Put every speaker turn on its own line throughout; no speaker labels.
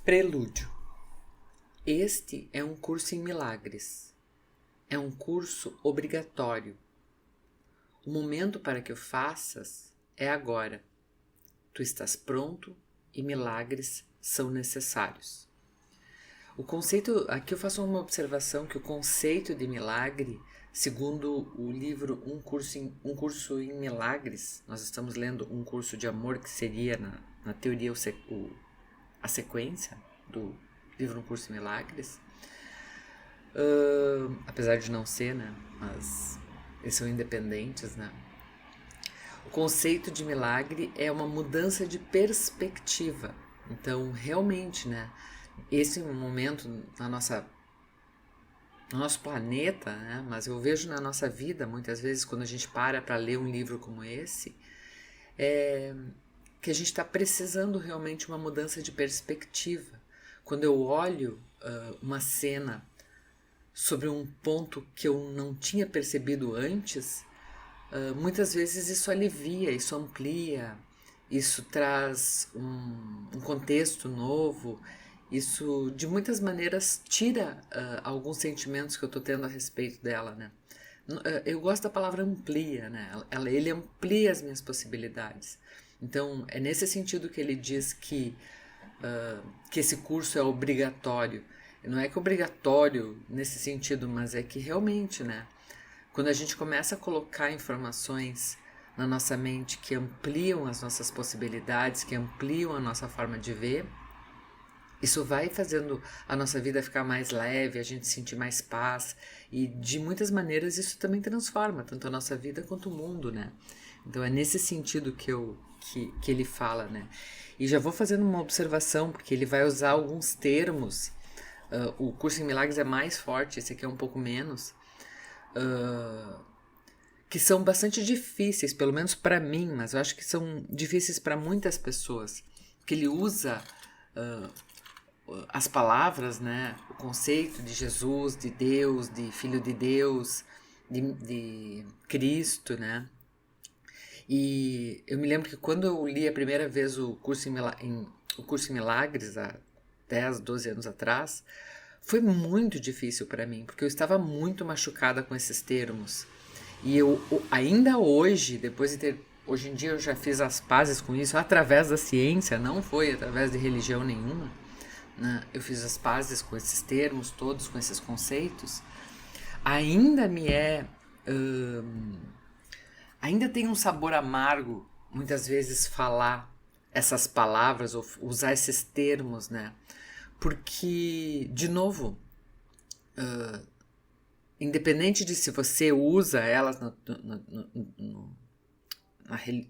Prelúdio. Este é um curso em milagres. É um curso obrigatório. O momento para que o faças é agora. Tu estás pronto e milagres são necessários. O conceito, aqui eu faço uma observação que o conceito de milagre, segundo o livro Um Curso em Milagres, nós estamos lendo Um Curso de Amor, que seria na teoria a sequência do livro Um Curso em Milagres, apesar de não ser, né, mas eles são independentes, né. O conceito de milagre é uma mudança de perspectiva. Então, realmente, né, esse momento no nosso planeta, né, mas eu vejo na nossa vida, muitas vezes, quando a gente para ler um livro como esse, que a gente está precisando realmente uma mudança de perspectiva. Quando eu olho uma cena sobre um ponto que eu não tinha percebido antes, muitas vezes isso alivia, isso amplia, isso traz um contexto novo, isso de muitas maneiras tira alguns sentimentos que eu estou tendo a respeito dela, né? Eu gosto da palavra amplia, né? Ele amplia as minhas possibilidades. Então, é nesse sentido que ele diz que esse curso é obrigatório. Não é que é obrigatório nesse sentido, mas é que realmente, né? Quando a gente começa a colocar informações na nossa mente que ampliam as nossas possibilidades, que ampliam a nossa forma de ver, isso vai fazendo a nossa vida ficar mais leve, a gente sentir mais paz, e de muitas maneiras isso também transforma tanto a nossa vida quanto o mundo, né? Então é nesse sentido que ele fala, né? E já vou fazendo uma observação, porque ele vai usar alguns termos. O curso em milagres é mais forte, esse aqui é um pouco menos, que são bastante difíceis, pelo menos para mim, mas eu acho que são difíceis para muitas pessoas, que ele usa as palavras, né, o conceito de Jesus, de Deus, de Filho de Deus, de Cristo, né. E eu me lembro que quando eu li a primeira vez o curso em Milagres, há 10, 12 anos atrás, foi muito difícil para mim, porque eu estava muito machucada com esses termos. E eu ainda hoje, hoje em dia eu já fiz as pazes com isso através da ciência, não foi através de religião nenhuma, né? Eu fiz as pazes com esses termos todos, com esses conceitos. Ainda ainda tem um sabor amargo, muitas vezes, falar essas palavras ou usar esses termos, né? Porque, de novo, independente de se você usa elas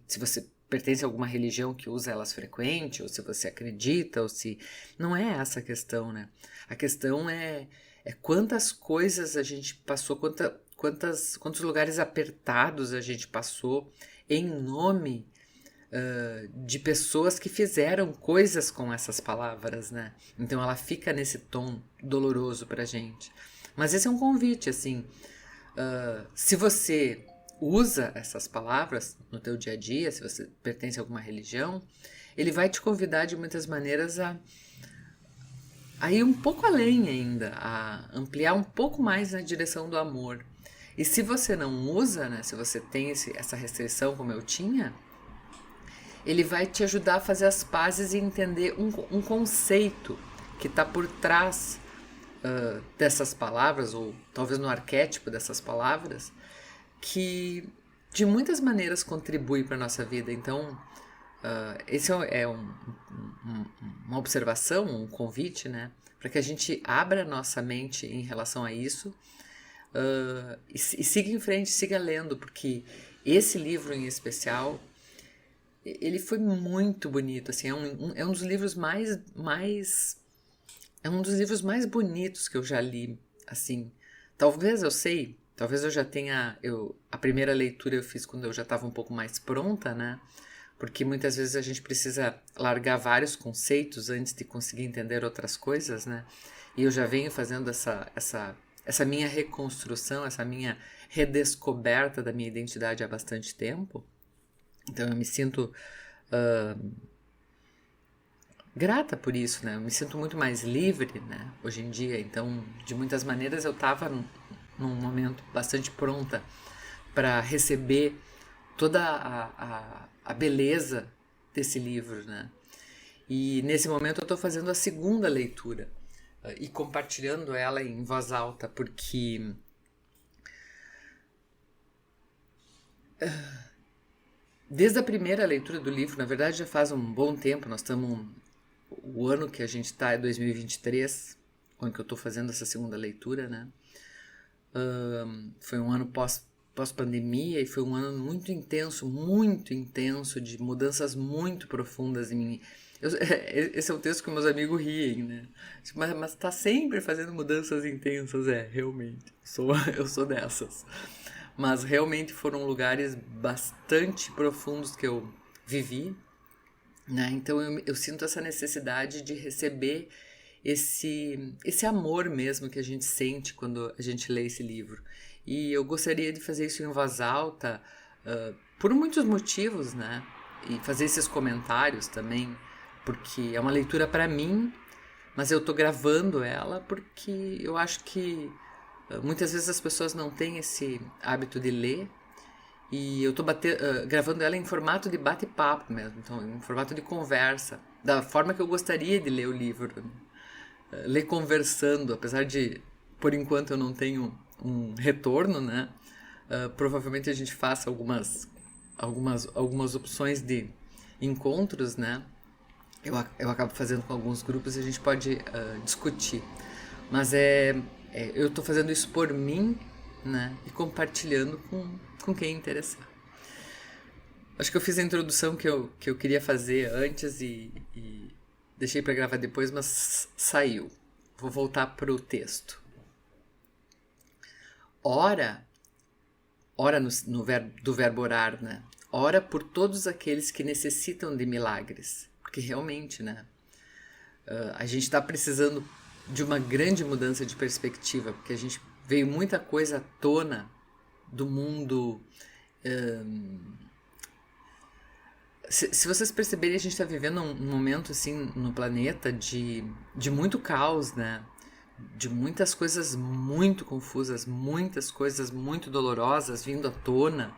se você pertence a alguma religião que usa elas frequente, ou se você acredita, ou se... Não é essa a questão, né? A questão é quantas coisas a gente passou, quantos lugares apertados a gente passou em nome de pessoas que fizeram coisas com essas palavras, né? Então ela fica nesse tom doloroso pra gente. Mas esse é um convite, assim, se você usa essas palavras no teu dia a dia, se você pertence a alguma religião, ele vai te convidar de muitas maneiras a ir um pouco além ainda, a ampliar um pouco mais na direção do amor. E se você não usa, né, se você tem essa restrição como eu tinha, ele vai te ajudar a fazer as pazes e entender um conceito que está por trás dessas palavras, ou talvez no arquétipo dessas palavras, que de muitas maneiras contribui para a nossa vida. Então, esse é uma observação, um convite, né, para que a gente abra a nossa mente em relação a isso e siga em frente, siga lendo, porque esse livro em especial, ele foi muito bonito, assim, é um dos livros é um dos livros mais bonitos que eu já li, assim. Talvez eu já tenha... A primeira leitura eu fiz quando eu já estava um pouco mais pronta, né? Porque muitas vezes a gente precisa largar vários conceitos antes de conseguir entender outras coisas, né? E eu já venho fazendo essa minha reconstrução, essa minha redescoberta da minha identidade há bastante tempo. Então eu me sinto grata por isso, né? Eu me sinto muito mais livre, né? Hoje em dia. Então, de muitas maneiras, eu estava num momento bastante pronta para receber toda a beleza desse livro, né? E nesse momento eu estou fazendo a segunda leitura e compartilhando ela em voz alta, porque desde a primeira leitura do livro, na verdade já faz um bom tempo, nós estamos, o ano que a gente está é 2023, quando que eu estou fazendo essa segunda leitura, né? Foi um ano pós-pandemia e foi um ano muito intenso, de mudanças muito profundas em mim. Esse é o texto que meus amigos riem, né? Mas tá sempre fazendo mudanças intensas, realmente. Eu sou dessas. Mas realmente foram lugares bastante profundos que eu vivi, né? Então eu sinto essa necessidade de receber esse amor mesmo que a gente sente quando a gente lê esse livro. E eu gostaria de fazer isso em voz alta por muitos motivos, né? E fazer esses comentários também, porque é uma leitura para mim, mas eu tô gravando ela porque eu acho que muitas vezes as pessoas não têm esse hábito de ler, e eu tô gravando ela em formato de bate-papo mesmo, então em formato de conversa, da forma que eu gostaria de ler o livro, ler conversando, apesar de, por enquanto, eu não tenho um retorno, né? Provavelmente a gente faça algumas opções de encontros, né? Eu acabo fazendo com alguns grupos e a gente pode discutir. Mas eu estou fazendo isso por mim, né? E compartilhando com quem interessar. Acho que eu fiz a introdução que eu queria fazer antes e deixei para gravar depois, mas saiu. Vou voltar para o texto. Ora do verbo orar, né? Ora por todos aqueles que necessitam de milagres. Porque realmente, né? A gente está precisando de uma grande mudança de perspectiva, porque a gente veio muita coisa à tona do mundo. Se vocês perceberem, a gente está vivendo um momento assim no planeta de muito caos, né? De muitas coisas muito confusas, muitas coisas muito dolorosas vindo à tona.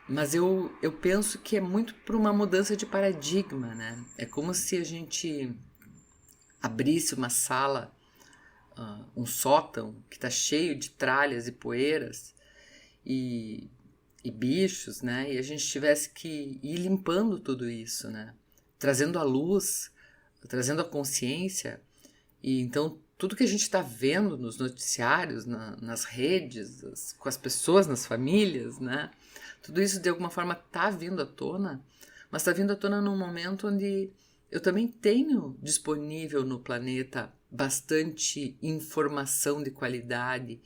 Mas eu penso que é muito por uma mudança de paradigma, né? É como se a gente abrisse uma sala, um sótão que está cheio de tralhas e poeiras e bichos, né? E a gente tivesse que ir limpando tudo isso, né? Trazendo a luz, trazendo a consciência. E então tudo que a gente está vendo nos noticiários, nas redes, com as pessoas, nas famílias, né? Tudo isso de alguma forma está vindo à tona, mas está vindo à tona num momento onde eu também tenho disponível no planeta bastante informação de qualidade,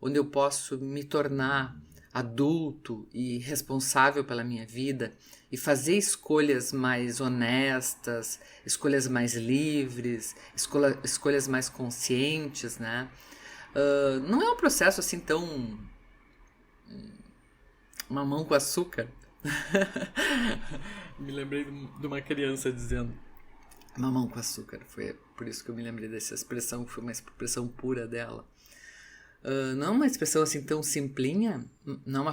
onde eu posso me tornar adulto e responsável pela minha vida e fazer escolhas mais honestas, escolhas mais livres, escolhas mais conscientes, né? Não é um processo assim tão mamão com açúcar. Me lembrei de uma criança dizendo mamão com açúcar. Foi por isso que eu me lembrei dessa expressão, que foi uma expressão pura dela. Não é uma expressão assim tão simplinha, não é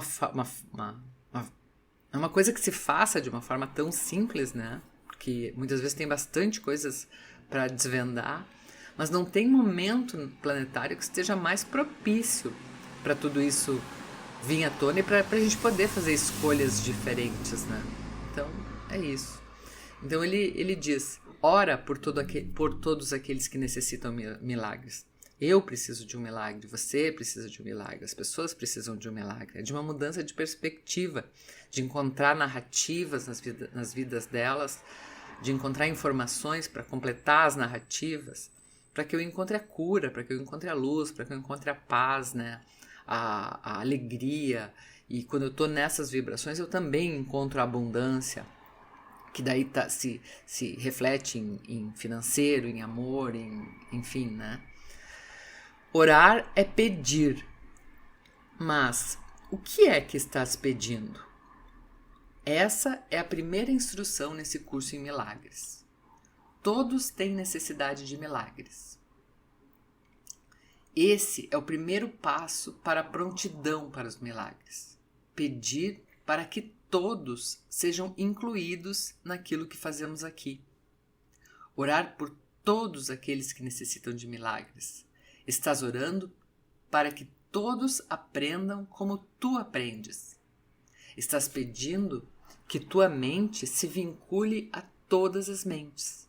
uma coisa que se faça de uma forma tão simples, né? Porque muitas vezes tem bastante coisas para desvendar, mas não tem momento planetário que esteja mais propício para tudo isso vir à tona e para a gente poder fazer escolhas diferentes, né? Então, é isso. Então ele diz, ora por todos aqueles que necessitam milagres. Eu preciso de um milagre, você precisa de um milagre, as pessoas precisam de um milagre. É de uma mudança de perspectiva, de encontrar narrativas nas vidas delas, de encontrar informações para completar as narrativas, para que eu encontre a cura, para que eu encontre a luz, para que eu encontre a paz, né? A alegria. E quando eu estou nessas vibrações, eu também encontro a abundância, que daí se reflete em financeiro, em amor, enfim, né? Orar é pedir, mas o que é que estás pedindo? Essa é a primeira instrução nesse curso em milagres. Todos têm necessidade de milagres. Esse é o primeiro passo para a prontidão para os milagres. Pedir para que todos sejam incluídos naquilo que fazemos aqui. Orar por todos aqueles que necessitam de milagres. Estás orando para que todos aprendam como tu aprendes. Estás pedindo que tua mente se vincule a todas as mentes.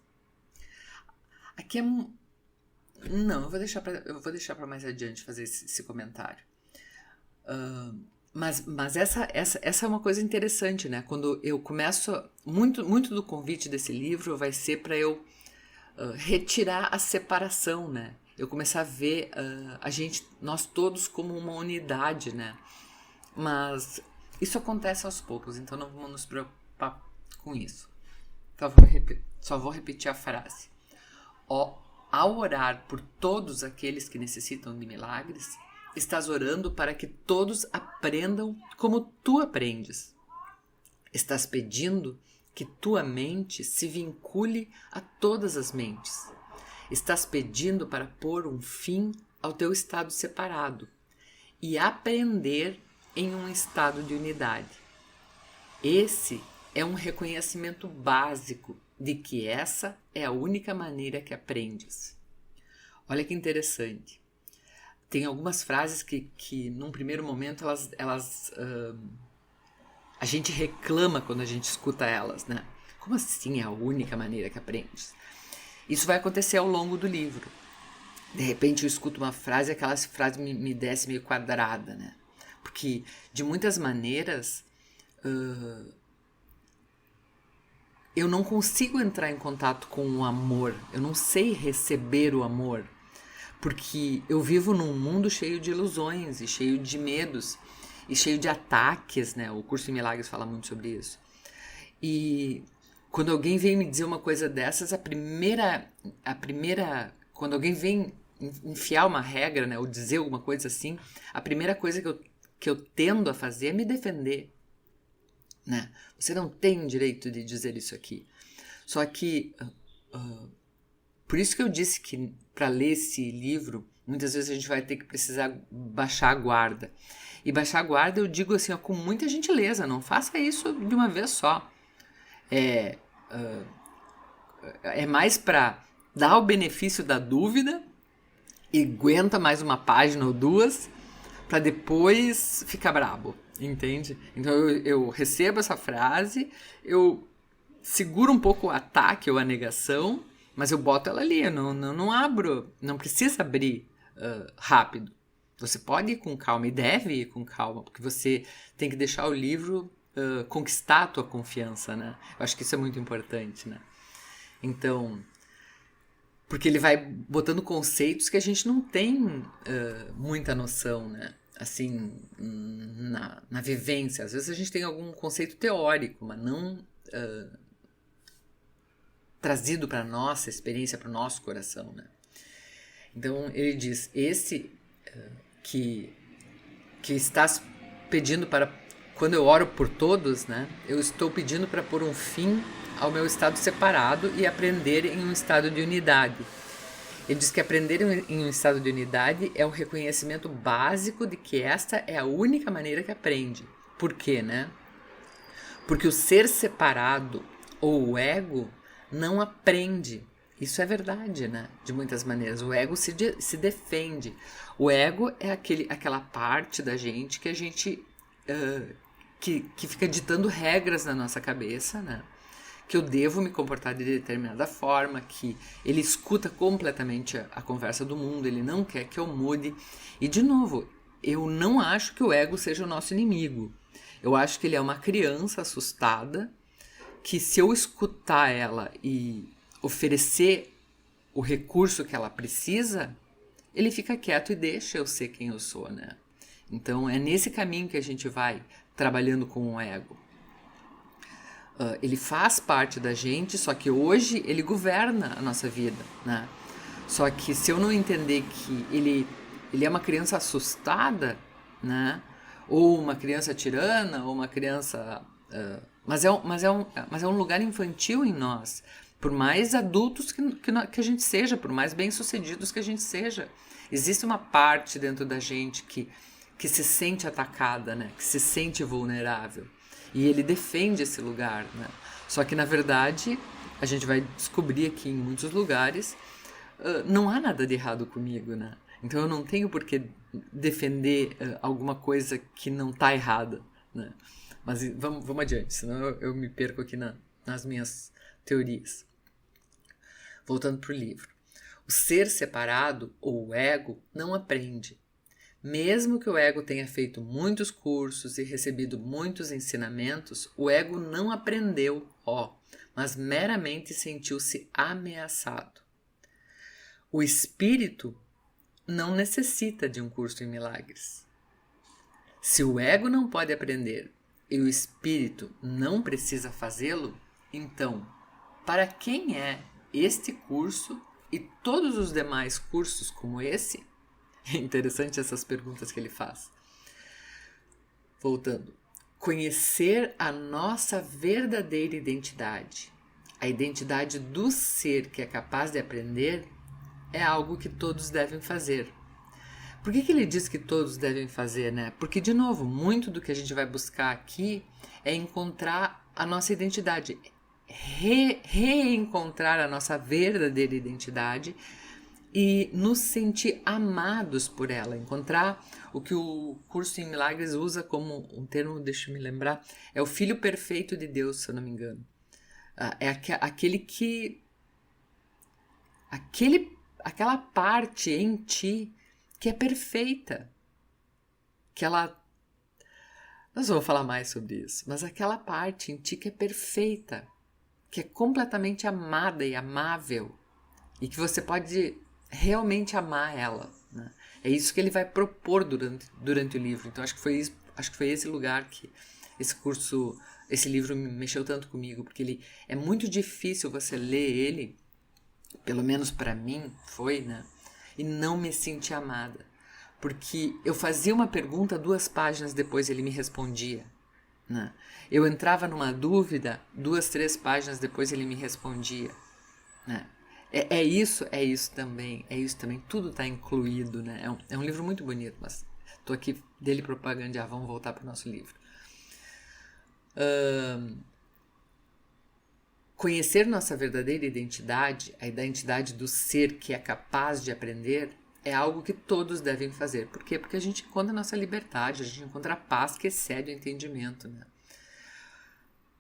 Aqui é... Não, eu vou deixar para mais adiante fazer esse comentário. Mas essa é uma coisa interessante, né? Quando eu começo... Muito do convite desse livro vai ser para eu retirar a separação, né? Eu começar a ver nós todos como uma unidade, né? Mas isso acontece aos poucos, então não vamos nos preocupar com isso. Então só vou repetir a frase. Ao orar por todos aqueles que necessitam de milagres, estás orando para que todos aprendam como tu aprendes. Estás pedindo que tua mente se vincule a todas as mentes. Estás pedindo para pôr um fim ao teu estado separado e aprender em um estado de unidade. Esse é um reconhecimento básico de que essa é a única maneira que aprendes. Olha que interessante. Tem algumas frases que num primeiro momento, a gente reclama quando a gente escuta elas, né? Como assim é a única maneira que aprendes? Isso vai acontecer ao longo do livro. De repente eu escuto uma frase e aquela frase me desce meio quadrada, né? Porque, de muitas maneiras, eu não consigo entrar em contato com o amor. Eu não sei receber o amor. Porque eu vivo num mundo cheio de ilusões e cheio de medos e cheio de ataques, né? O curso em Milagres fala muito sobre isso. E quando alguém vem me dizer uma coisa dessas, quando alguém vem enfiar uma regra, né? Ou dizer alguma coisa assim, a primeira coisa que eu tendo a fazer é me defender, né? Você não tem direito de dizer isso aqui. Só que por isso que eu disse que para ler esse livro, muitas vezes a gente vai ter que precisar baixar a guarda. E baixar a guarda eu digo assim, com muita gentileza, não faça isso de uma vez só. É mais para dar o benefício da dúvida e aguenta mais uma página ou duas para depois ficar brabo, entende? Então eu recebo essa frase, eu seguro um pouco o ataque ou a negação, mas eu boto ela ali, eu não abro, não precisa abrir rápido. Você pode ir com calma e deve ir com calma, porque você tem que deixar o livro conquistar a tua confiança, né? Eu acho que isso é muito importante, né? Então, porque ele vai botando conceitos que a gente não tem muita noção, né? Assim, na vivência. Às vezes a gente tem algum conceito teórico, mas não trazido para a nossa experiência, para o nosso coração, né? Então, ele diz, esse que estás pedindo para... Quando eu oro por todos, né? Eu estou pedindo para pôr um fim ao meu estado separado e aprender em um estado de unidade. Ele diz que aprender em um estado de unidade é o reconhecimento básico de que esta é a única maneira que aprende. Por quê, né? Porque o ser separado ou o ego não aprende. Isso é verdade, né? De muitas maneiras. O ego se defende. O ego é aquela parte da gente que a gente... que fica ditando regras na nossa cabeça, né? Que eu devo me comportar de determinada forma, que ele escuta completamente a conversa do mundo, ele não quer que eu mude. E, de novo, eu não acho que o ego seja o nosso inimigo. Eu acho que ele é uma criança assustada, que se eu escutar ela e oferecer o recurso que ela precisa, ele fica quieto e deixa eu ser quem eu sou, né? Então, é nesse caminho que a gente vai trabalhando com o ego. Ele faz parte da gente, só que hoje ele governa a nossa vida, né? Só que se eu não entender que ele é uma criança assustada, né? Ou uma criança tirana, ou uma criança Mas é um lugar infantil em nós. Por mais adultos que a gente seja, por mais bem-sucedidos que a gente seja, existe uma parte dentro da gente que se sente atacada, né? Que se sente vulnerável. E ele defende esse lugar, né? Só que, na verdade, a gente vai descobrir aqui em muitos lugares, não há nada de errado comigo, né? Então eu não tenho por que defender alguma coisa que não está errada, né? Mas vamos adiante, senão eu me perco aqui nas minhas teorias. Voltando para o livro. O ser separado, ou o ego, não aprende. Mesmo que o ego tenha feito muitos cursos e recebido muitos ensinamentos, o ego não aprendeu, mas meramente sentiu-se ameaçado. O espírito não necessita de um curso em milagres. Se o ego não pode aprender e o espírito não precisa fazê-lo, então, para quem é este curso e todos os demais cursos como esse? É interessante essas perguntas que ele faz. Voltando. Conhecer a nossa verdadeira identidade, a identidade do ser que é capaz de aprender, é algo que todos devem fazer. Por que ele diz que todos devem fazer, né? Porque, de novo, muito do que a gente vai buscar aqui é encontrar a nossa identidade, reencontrar a nossa verdadeira identidade e nos sentir amados por ela, encontrar o que o curso em milagres usa como um termo, deixa eu me lembrar, é o filho perfeito de Deus, se eu não me engano. É aquela parte em ti que é perfeita, nós vamos falar mais sobre isso, mas aquela parte em ti que é perfeita, que é completamente amada e amável, e que você pode realmente amar ela, né? É isso que ele vai propor durante o livro. Então acho que foi esse lugar que esse livro mexeu tanto comigo, porque ele é muito difícil você ler ele, pelo menos para mim foi, né? E não me sentir amada, porque eu fazia uma pergunta 2 páginas depois ele me respondia, né? Eu entrava numa dúvida 2, 3 páginas depois ele me respondia, né? É isso também, tudo está incluído, né? É um livro muito bonito, mas estou aqui dele propagandear, vamos voltar para o nosso livro. Conhecer nossa verdadeira identidade, a identidade do ser que é capaz de aprender, é algo que todos devem fazer. Por quê? Porque a gente encontra a nossa liberdade, a gente encontra a paz que excede o entendimento, né?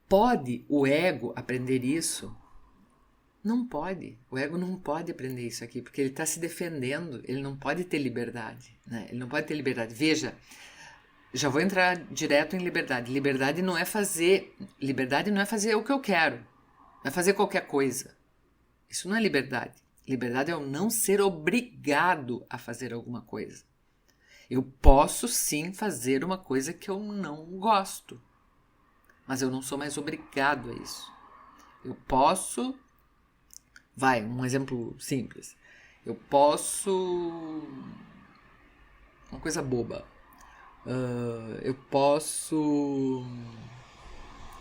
Pode o ego aprender isso? Não pode. O ego não pode aprender isso aqui, porque ele está se defendendo, ele não pode ter liberdade, né? Ele não pode ter liberdade. Veja, já vou entrar direto em liberdade. Liberdade não é fazer o que eu quero, não é fazer qualquer coisa. Isso não é liberdade. Liberdade é eu não ser obrigado a fazer alguma coisa. Eu posso sim fazer uma coisa que eu não gosto, mas eu não sou mais obrigado a isso. Eu posso... um exemplo simples. Eu posso... Uma coisa boba. Eu posso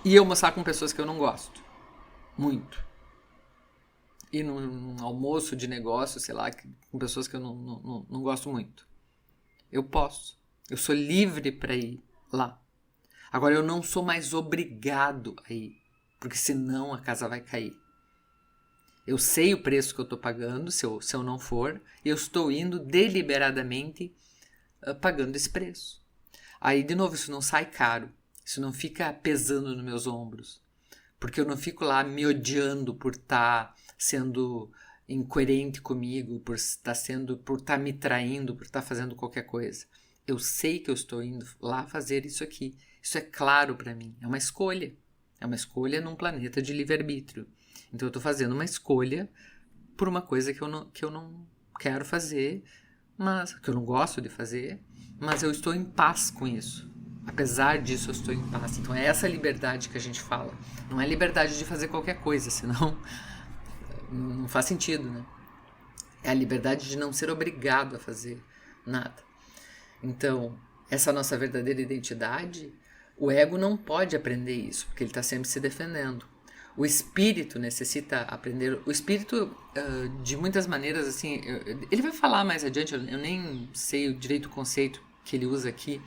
ir almoçar com pessoas que eu não gosto. Muito. Ir num almoço de negócio, sei lá, com pessoas que eu não gosto muito. Eu posso. Eu sou livre para ir lá. Agora, eu não sou mais obrigado a ir, porque senão a casa vai cair. Eu sei o preço que eu estou pagando, se eu não for, e eu estou indo deliberadamente pagando esse preço. Aí, de novo, isso não sai caro, isso não fica pesando nos meus ombros, porque eu não fico lá me odiando por estar sendo incoerente comigo, por estar me traindo, por estar fazendo qualquer coisa. Eu sei que eu estou indo lá fazer isso aqui. Isso é claro para mim. É uma escolha. É uma escolha num planeta de livre-arbítrio. Então eu estou fazendo uma escolha por uma coisa que eu não quero fazer, mas que eu não gosto de fazer, mas eu estou em paz com isso. Apesar disso, eu estou em paz. Então é essa liberdade que a gente fala. Não é liberdade de fazer qualquer coisa, senão não faz sentido, né? É a liberdade de não ser obrigado a fazer nada. Então, essa nossa verdadeira identidade O ego não pode aprender isso, porque ele está sempre se defendendo. O espírito necessita aprender. O espírito, de muitas maneiras, assim, ele vai falar mais adiante, eu nem sei direito o conceito que ele usa aqui,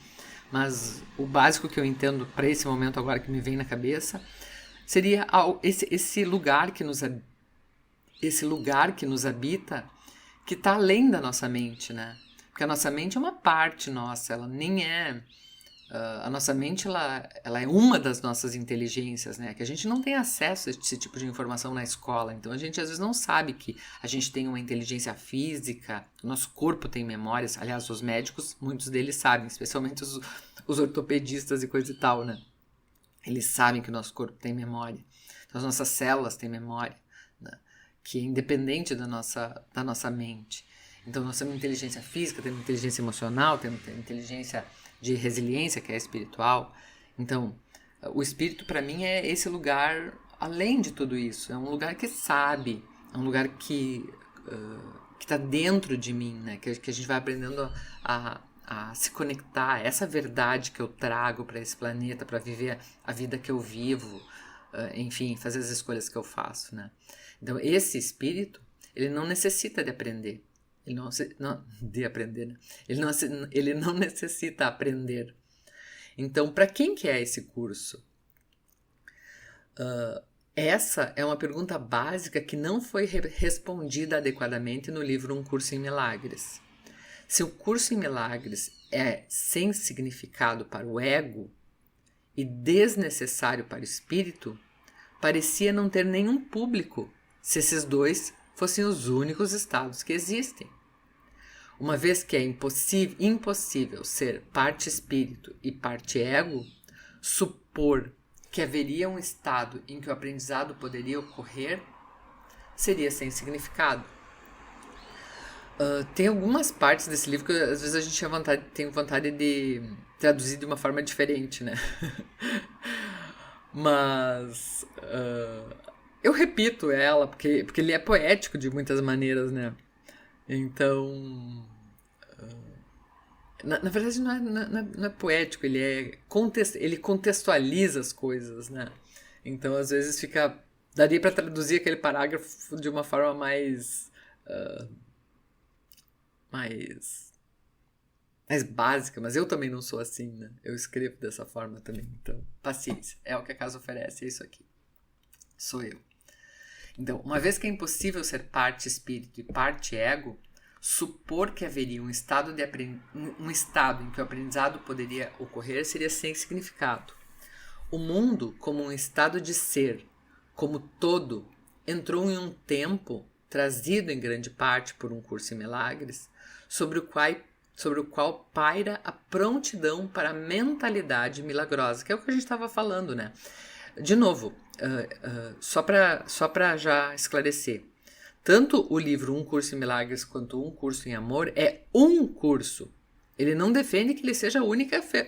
mas o básico que eu entendo para esse momento agora que me vem na cabeça seria esse lugar que nos habita, que está além da nossa mente, né? Porque a nossa mente é uma parte nossa, ela nem é... a nossa mente, ela é uma das nossas inteligências, né? Que a gente não tem acesso a esse tipo de informação na escola. Então, a gente às vezes não sabe que a gente tem uma inteligência física, o nosso corpo tem memórias. Aliás, os médicos, muitos deles sabem, especialmente os ortopedistas e coisa e tal, né? Eles sabem que o nosso corpo tem memória. Então, as nossas células têm memória, né? Que é independente da nossa mente. Então, nós temos inteligência física, temos inteligência emocional, temos inteligência de resiliência, que é espiritual. Então, o espírito para mim é esse lugar além de tudo isso. É um lugar que sabe, é um lugar que está dentro de mim, né? Que a gente vai aprendendo a se conectar, essa verdade que eu trago para esse planeta, para viver a vida que eu vivo, enfim, fazer as escolhas que eu faço, né? Então, esse espírito, ele não necessita de aprender. Ele não necessita aprender. Então, para quem que é esse curso? Essa é uma pergunta básica que não foi respondida adequadamente no livro Um Curso em Milagres. Se o curso em milagres é sem significado para o ego e desnecessário para o espírito, parecia não ter nenhum público se esses dois fossem os únicos estados que existem. Uma vez que é impossível ser parte espírito e parte ego, supor que haveria um estado em que o aprendizado poderia ocorrer seria sem significado. Tem algumas partes desse livro que às vezes a gente tem vontade de traduzir de uma forma diferente, né? Mas eu repito ela porque ele é poético de muitas maneiras, né? Então, na verdade não é poético, ele contextualiza as coisas, né? Então, às vezes daria para traduzir aquele parágrafo de uma forma mais básica, mas eu também não sou assim, né? Eu escrevo dessa forma também, então, paciência, é o que a casa oferece, é isso aqui. Sou eu. Então, uma vez que é impossível ser parte espírito e parte ego, supor que haveria um estado em que o aprendizado poderia ocorrer seria sem significado. O mundo, como um estado de ser, como todo, entrou em um tempo, trazido em grande parte por um curso em milagres, sobre o qual paira a prontidão para a mentalidade milagrosa, que é o que a gente estava falando, né? De novo, só para já esclarecer, tanto o livro Um Curso em Milagres quanto Um Curso em Amor é um curso. Ele não defende que ele seja o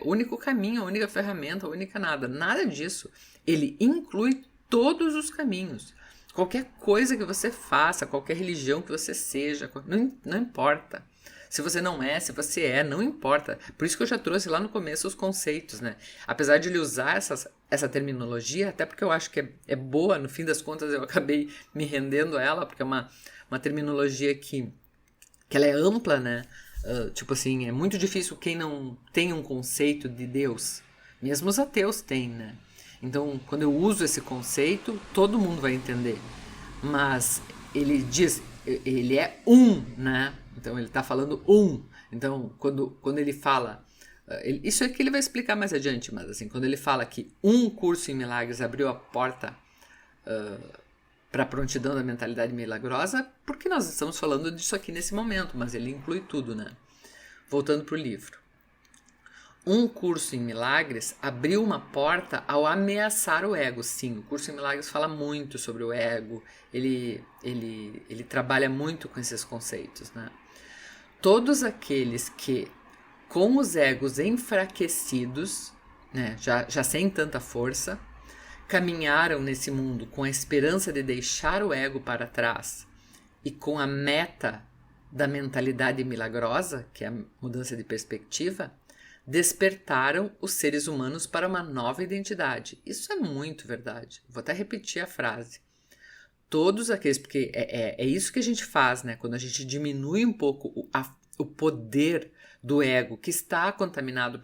único caminho, a única ferramenta, a única nada disso. Ele inclui todos os caminhos. Qualquer coisa que você faça, qualquer religião que você seja, não importa. Se você não é, se você é, não importa. Por isso que eu já trouxe lá no começo os conceitos, né? Apesar de ele usar essa terminologia, até porque eu acho que é boa, no fim das contas eu acabei me rendendo a ela, porque é uma terminologia que ela é ampla, né? Tipo assim, é muito difícil quem não tem um conceito de Deus. Mesmo os ateus têm, né? Então, quando eu uso esse conceito, todo mundo vai entender. Mas ele diz, ele é um, né? Então, ele está falando um. Então, quando ele fala... isso é que ele vai explicar mais adiante, mas assim, quando ele fala que um curso em milagres abriu a porta para a prontidão da mentalidade milagrosa, porque nós estamos falando disso aqui nesse momento, mas ele inclui tudo, né? Voltando para o livro. Um curso em milagres abriu uma porta ao ameaçar o ego. Sim, o curso em milagres fala muito sobre o ego, ele trabalha muito com esses conceitos, né? Todos aqueles que, com os egos enfraquecidos, né, já sem tanta força, caminharam nesse mundo com a esperança de deixar o ego para trás e com a meta da mentalidade milagrosa, que é a mudança de perspectiva, despertaram os seres humanos para uma nova identidade. Isso é muito verdade. Vou até repetir a frase. Todos aqueles, porque é isso que a gente faz, né? Quando a gente diminui um pouco o poder do ego, que está contaminado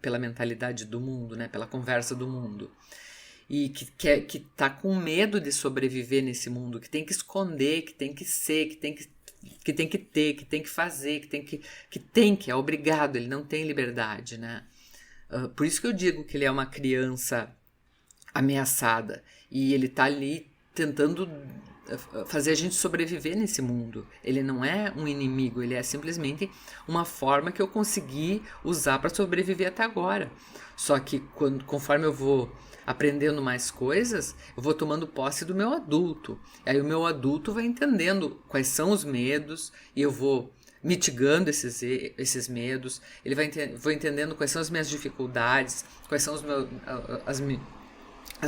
pela mentalidade do mundo, né? Pela conversa do mundo. E que tá com medo de sobreviver nesse mundo, que tem que esconder, que tem que ser, que tem que ter, que tem que fazer, é obrigado, ele não tem liberdade, né? Por isso que eu digo que ele é uma criança ameaçada e ele tá ali tentando fazer a gente sobreviver nesse mundo. Ele não é um inimigo, ele é simplesmente uma forma que eu consegui usar para sobreviver até agora. Só que conforme eu vou aprendendo mais coisas, eu vou tomando posse do meu adulto. Aí o meu adulto vai entendendo quais são os medos e eu vou mitigando esses medos. Vou entendendo quais são as minhas dificuldades, quais são as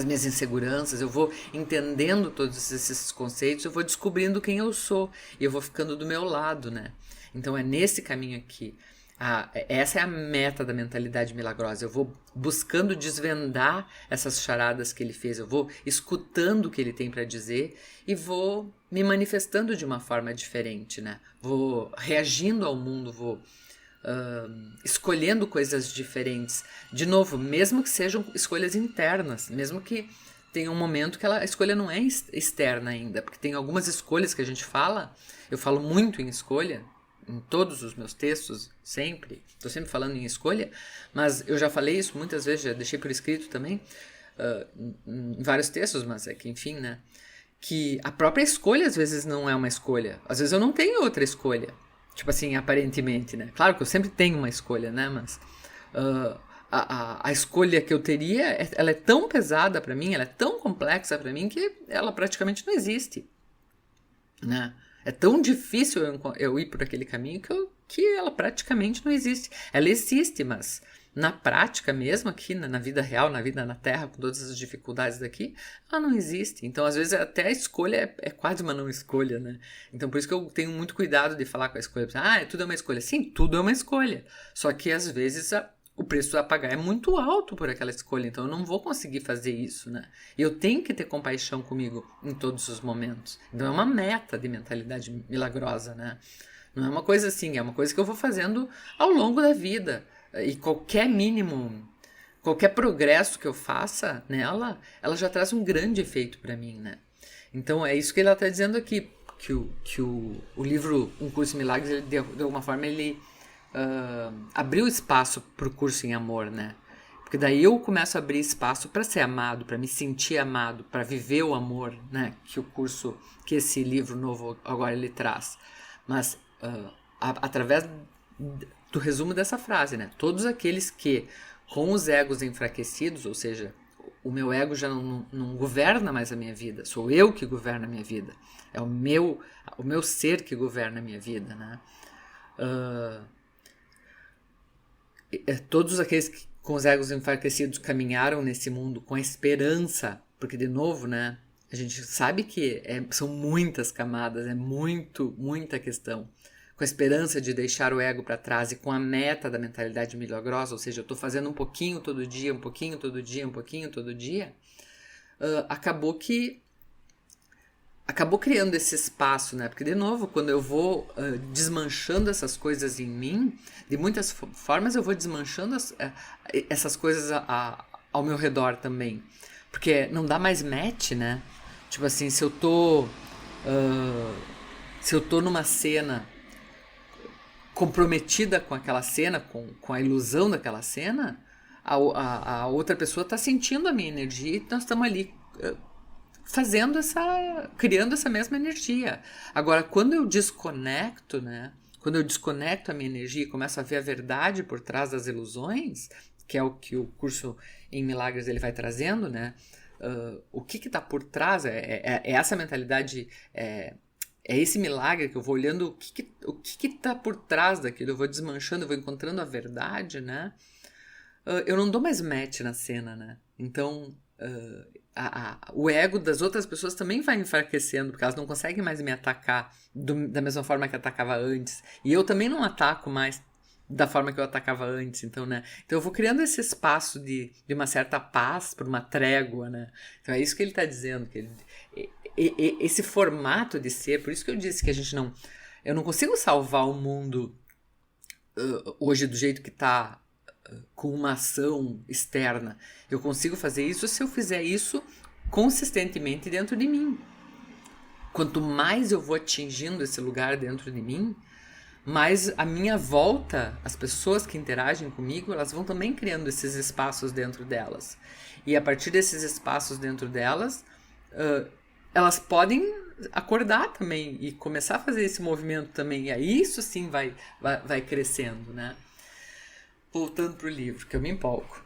minhas inseguranças, eu vou entendendo todos esses conceitos, eu vou descobrindo quem eu sou e eu vou ficando do meu lado, né? Então é nesse caminho aqui. Essa é a meta da mentalidade milagrosa. Eu vou buscando desvendar essas charadas que ele fez, eu vou escutando o que ele tem para dizer e vou me manifestando de uma forma diferente, né? Vou reagindo ao mundo, vou escolhendo coisas diferentes. De novo, mesmo que sejam escolhas internas, mesmo que tenha um momento que a escolha não é externa ainda, porque tem algumas escolhas que a gente fala, eu falo muito em escolha, em todos os meus textos, sempre, estou sempre falando em escolha, mas eu já falei isso muitas vezes, já deixei por escrito também, em vários textos, mas é que enfim, né, que a própria escolha às vezes não é uma escolha, às vezes eu não tenho outra escolha, tipo assim, aparentemente, né, claro que eu sempre tenho uma escolha, né, mas a escolha que eu teria, ela é tão pesada para mim, ela é tão complexa para mim que ela praticamente não existe, né. É tão difícil eu ir por aquele caminho que ela praticamente não existe. Ela existe, mas na prática mesmo, aqui na vida real, na vida na Terra, com todas as dificuldades daqui, ela não existe. Então, às vezes, até a escolha é quase uma não escolha, né? Então, por isso que eu tenho muito cuidado de falar com a escolha. Tudo é uma escolha. Sim, tudo é uma escolha. Só que, às vezes, o preço a pagar é muito alto por aquela escolha, então eu não vou conseguir fazer isso, né? E eu tenho que ter compaixão comigo em todos os momentos. Então é uma meta de mentalidade milagrosa, né? Não é uma coisa assim, é uma coisa que eu vou fazendo ao longo da vida. E qualquer mínimo, qualquer progresso que eu faça nela, ela já traz um grande efeito para mim, né? Então é isso que ele está dizendo aqui, que o livro Um Curso em Milagres, ele, de alguma forma, ele abriu espaço para o curso em amor, né? Porque daí eu começo a abrir espaço para ser amado, para me sentir amado, para viver o amor, né? Que esse livro novo agora ele traz. Mas através do resumo dessa frase, né? Todos aqueles que, com os egos enfraquecidos, ou seja, o meu ego já não governa mais a minha vida, sou eu que governo a minha vida, é o meu ser que governa a minha vida, né? Todos aqueles que com os egos enfraquecidos caminharam nesse mundo com a esperança, porque de novo, né, a gente sabe que são muitas camadas, é muita questão, com a esperança de deixar o ego para trás e com a meta da mentalidade milagrosa, ou seja, eu estou fazendo um pouquinho todo dia, acabou criando esse espaço, né? Porque, de novo, quando eu vou desmanchando essas coisas em mim, de muitas formas eu vou desmanchando essas coisas ao meu redor também. Porque não dá mais match, né? Tipo assim, se eu tô numa cena comprometida com aquela cena, com a ilusão daquela cena, a outra pessoa tá sentindo a minha energia e nós estamos ali criando essa mesma energia. Agora, quando eu desconecto, né? Quando eu desconecto a minha energia e começo a ver a verdade por trás das ilusões, que é o que o curso em Milagres ele vai trazendo, né? O que está por trás? É essa mentalidade, é esse milagre que eu vou olhando o que está por trás daquilo, eu vou desmanchando, eu vou encontrando a verdade, né? Eu não dou mais match na cena, né? Então, o ego das outras pessoas também vai enfraquecendo, porque elas não conseguem mais me atacar da mesma forma que atacava antes. E eu também não ataco mais da forma que eu atacava antes, então, né? Então eu vou criando esse espaço de uma certa paz, por uma trégua, né? Então é isso que ele está dizendo, que esse formato de ser, por isso que eu disse que eu não consigo salvar o mundo hoje do jeito que está, com uma ação externa. Eu consigo fazer isso se eu fizer isso consistentemente dentro de mim. Quanto mais eu vou atingindo esse lugar dentro de mim, mais a minha volta, as pessoas que interagem comigo, elas vão também criando esses espaços dentro delas. E a partir desses espaços dentro delas, elas podem acordar também e começar a fazer esse movimento também. E aí isso sim vai crescendo, né? Voltando para o livro, que eu me empolgo.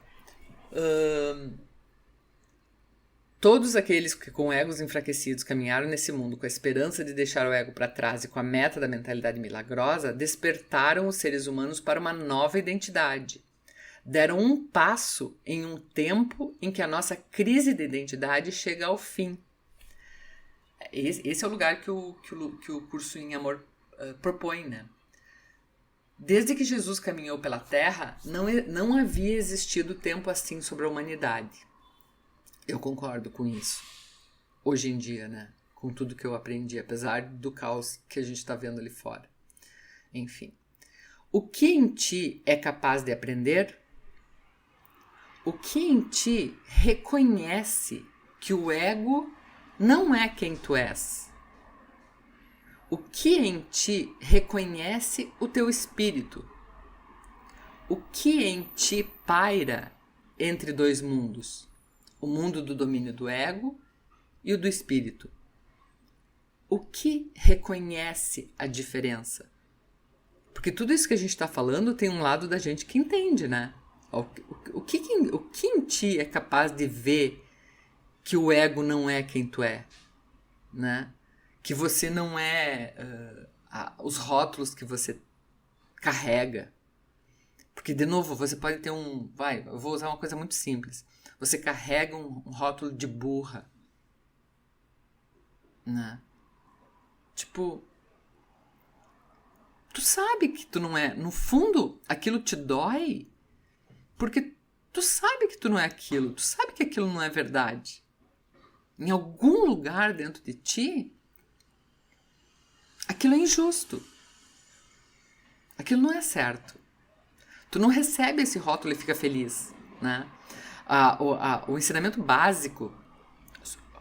Todos aqueles que com egos enfraquecidos caminharam nesse mundo com a esperança de deixar o ego para trás e com a meta da mentalidade milagrosa, despertaram os seres humanos para uma nova identidade. Deram um passo em um tempo em que a nossa crise de identidade chega ao fim. Esse é o lugar que o curso em amor propõe, né? Desde que Jesus caminhou pela Terra, não havia existido tempo assim sobre a humanidade. Eu concordo com isso. Hoje em dia, né? Com tudo que eu aprendi, apesar do caos que a gente está vendo ali fora. Enfim. O que em ti é capaz de aprender? O que em ti reconhece que o ego não é quem tu és? O que em ti reconhece o teu espírito? O que em ti paira entre dois mundos? O mundo do domínio do ego e o do espírito. O que reconhece a diferença? Porque tudo isso que a gente está falando tem um lado da gente que entende, né? O que em ti é capaz de ver que o ego não é quem tu é, né? Que você não é os rótulos que você carrega. Porque, de novo, você pode ter eu vou usar uma coisa muito simples. Você carrega um rótulo de burra, né? Tipo, tu sabe que tu não é. No fundo, aquilo te dói porque tu sabe que tu não é aquilo. Tu sabe que aquilo não é verdade. Em algum lugar dentro de ti, aquilo é injusto. Aquilo não é certo. Tu não recebe esse rótulo e fica feliz, né? O ensinamento básico,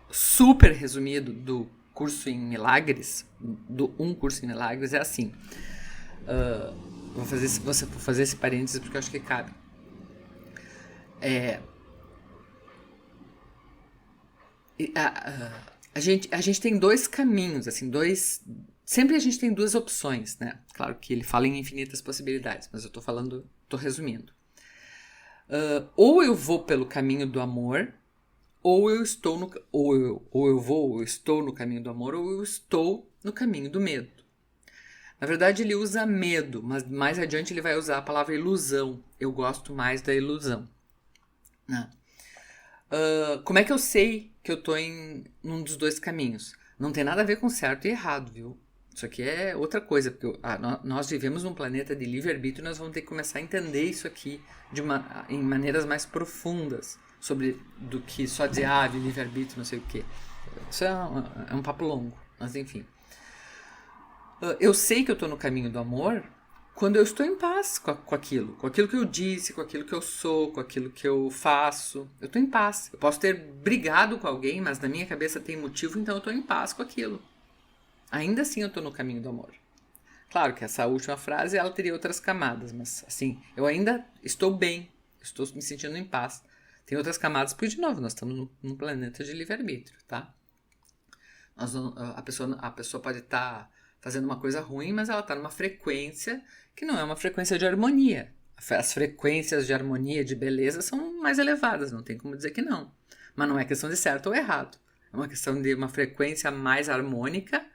super resumido do curso em milagres, do curso em milagres, é assim. Vou fazer esse parênteses porque eu acho que cabe. A gente tem dois caminhos, assim, sempre a gente tem duas opções, né? Claro que ele fala em infinitas possibilidades, mas eu tô resumindo. Ou eu vou pelo caminho do amor, ou eu estou no caminho do amor, ou eu estou no caminho do medo. Na verdade, ele usa medo, mas mais adiante ele vai usar a palavra ilusão. Eu gosto mais da ilusão, né? Como é que eu sei que eu tô em um dos dois caminhos? Não tem nada a ver com certo e errado, viu? Isso aqui é outra coisa, porque nós vivemos num planeta de livre-arbítrio e nós vamos ter que começar a entender isso aqui em maneiras mais profundas, do que só dizer, livre-arbítrio, não sei o quê. Isso é um papo longo, mas enfim. Eu sei que eu estou no caminho do amor quando eu estou em paz com aquilo que eu disse, com aquilo que eu sou, com aquilo que eu faço. Eu estou em paz. Eu posso ter brigado com alguém, mas na minha cabeça tem motivo, então eu estou em paz com aquilo. Ainda assim eu estou no caminho do amor. Claro que essa última frase ela teria outras camadas, mas assim, eu ainda estou bem, estou me sentindo em paz. Tem outras camadas, porque de novo, nós estamos num planeta de livre-arbítrio, tá? A pessoa pode estar fazendo uma coisa ruim, mas ela está numa frequência que não é uma frequência de harmonia. As frequências de harmonia, de beleza, são mais elevadas, não tem como dizer que não. Mas não é questão de certo ou errado. É uma questão de uma frequência mais harmônica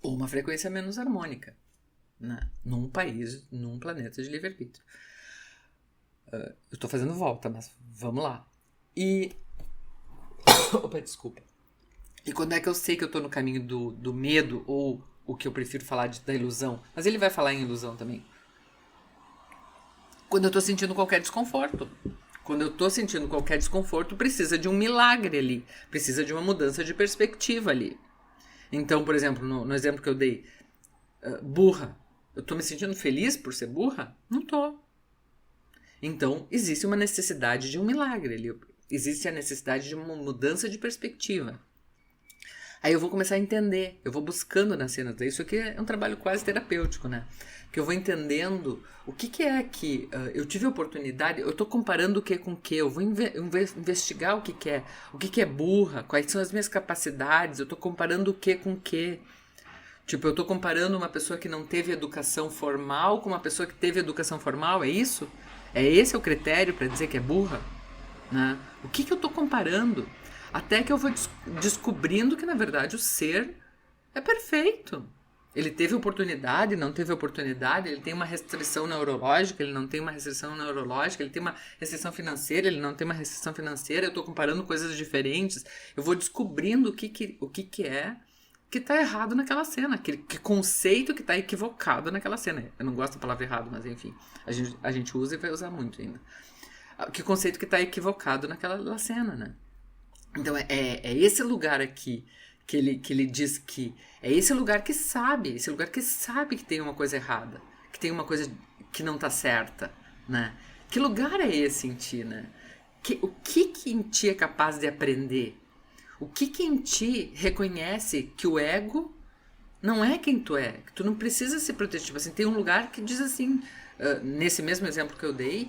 ou uma frequência menos harmônica, né? Num país, num planeta de livre-arbítrio. Eu estou fazendo volta, mas vamos lá. Opa, desculpa. E quando é que eu sei que eu estou no caminho do medo, ou o que eu prefiro falar da ilusão? Mas ele vai falar em ilusão também. quando eu tô sentindo qualquer desconforto. Quando eu tô sentindo qualquer desconforto, precisa de um milagre ali. Precisa de uma mudança de perspectiva ali. Então, por exemplo, no exemplo que eu dei, burra. Eu tô me sentindo feliz por ser burra? Não tô. Então, existe uma necessidade de um milagre ali. Existe a necessidade de uma mudança de perspectiva. Aí eu vou começar a entender, eu vou buscando nas cenas. Isso aqui é um trabalho quase terapêutico, né? Que eu vou entendendo o que é que eu tive a oportunidade, eu tô comparando o que com o que, eu vou investigar o que é burra, quais são as minhas capacidades, eu tô comparando o que com o que. Tipo, eu tô comparando uma pessoa que não teve educação formal com uma pessoa que teve educação formal, é isso? É esse o critério para dizer que é burra? Né? O que eu tô comparando? Até que eu vou descobrindo que, na verdade, o ser é perfeito. Ele teve oportunidade, não teve oportunidade, ele tem uma restrição neurológica, ele não tem uma restrição neurológica, ele tem uma restrição financeira, ele não tem uma restrição financeira, eu estou comparando coisas diferentes, eu vou descobrindo o que é que está errado naquela cena, que conceito que está equivocado naquela cena. Eu não gosto da palavra errado, mas enfim, a gente usa e vai usar muito ainda. Que conceito que está equivocado naquela cena, né? Então é esse lugar aqui que ele diz que é esse lugar que sabe que tem uma coisa errada, que tem uma coisa que não tá certa, né? Que lugar é esse em ti, né? O que em ti é capaz de aprender? O que em ti reconhece que o ego não é quem tu é, que tu não precisa se proteger. Tipo assim, tem um lugar que diz assim, nesse mesmo exemplo que eu dei,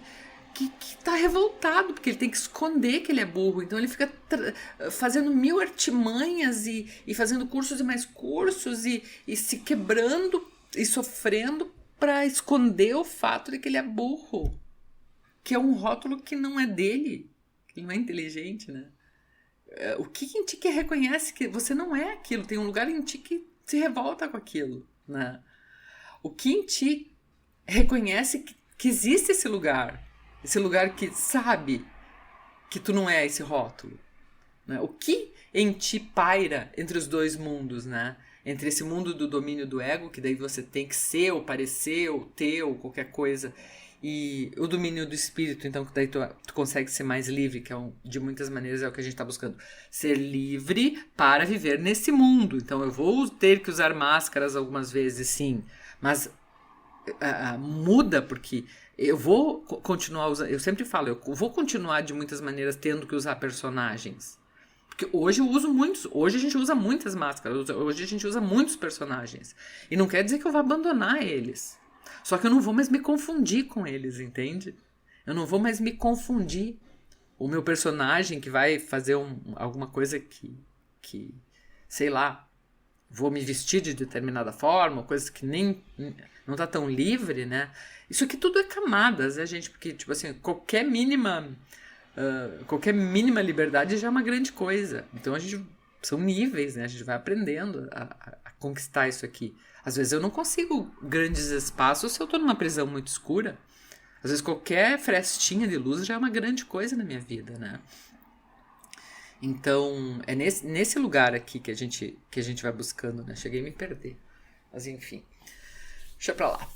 que tá revoltado, porque ele tem que esconder que ele é burro. Então ele fica fazendo 1000 artimanhas e fazendo cursos e mais cursos e se quebrando e sofrendo para esconder o fato de que ele é burro. Que é um rótulo que não é dele. Ele não é inteligente, né? O que em ti que reconhece que você não é aquilo? Tem um lugar em ti que se revolta com aquilo, né? O que em ti reconhece que existe esse lugar? Esse lugar que sabe que tu não é esse rótulo, né? O que em ti paira entre os dois mundos, né? Entre esse mundo do domínio do ego, que daí você tem que ser ou parecer ou ter ou qualquer coisa, e o domínio do espírito, então que daí tu consegue ser mais livre, que de muitas maneiras é o que a gente está buscando. Ser livre para viver nesse mundo. Então eu vou ter que usar máscaras algumas vezes, sim, mas muda, porque eu vou continuar usando, eu sempre falo, eu vou continuar de muitas maneiras tendo que usar personagens, porque hoje eu uso muitos, hoje a gente usa muitas máscaras, hoje a gente usa muitos personagens, e não quer dizer que eu vou abandonar eles, só que eu não vou mais me confundir com eles, entende? Eu não vou mais me confundir. O meu personagem que vai fazer alguma coisa que sei lá, vou me vestir de determinada forma, coisa que nem não tá tão livre, né? Isso aqui tudo é camadas, né, gente? Porque, tipo assim, qualquer mínima liberdade já é uma grande coisa. Então, são níveis, né? A gente vai aprendendo a conquistar isso aqui. Às vezes eu não consigo grandes espaços se eu tô numa prisão muito escura. Às vezes qualquer frestinha de luz já é uma grande coisa na minha vida, né? Então, é nesse lugar aqui que a gente vai buscando, né? Cheguei a me perder. Mas, enfim. Deixa pra lá.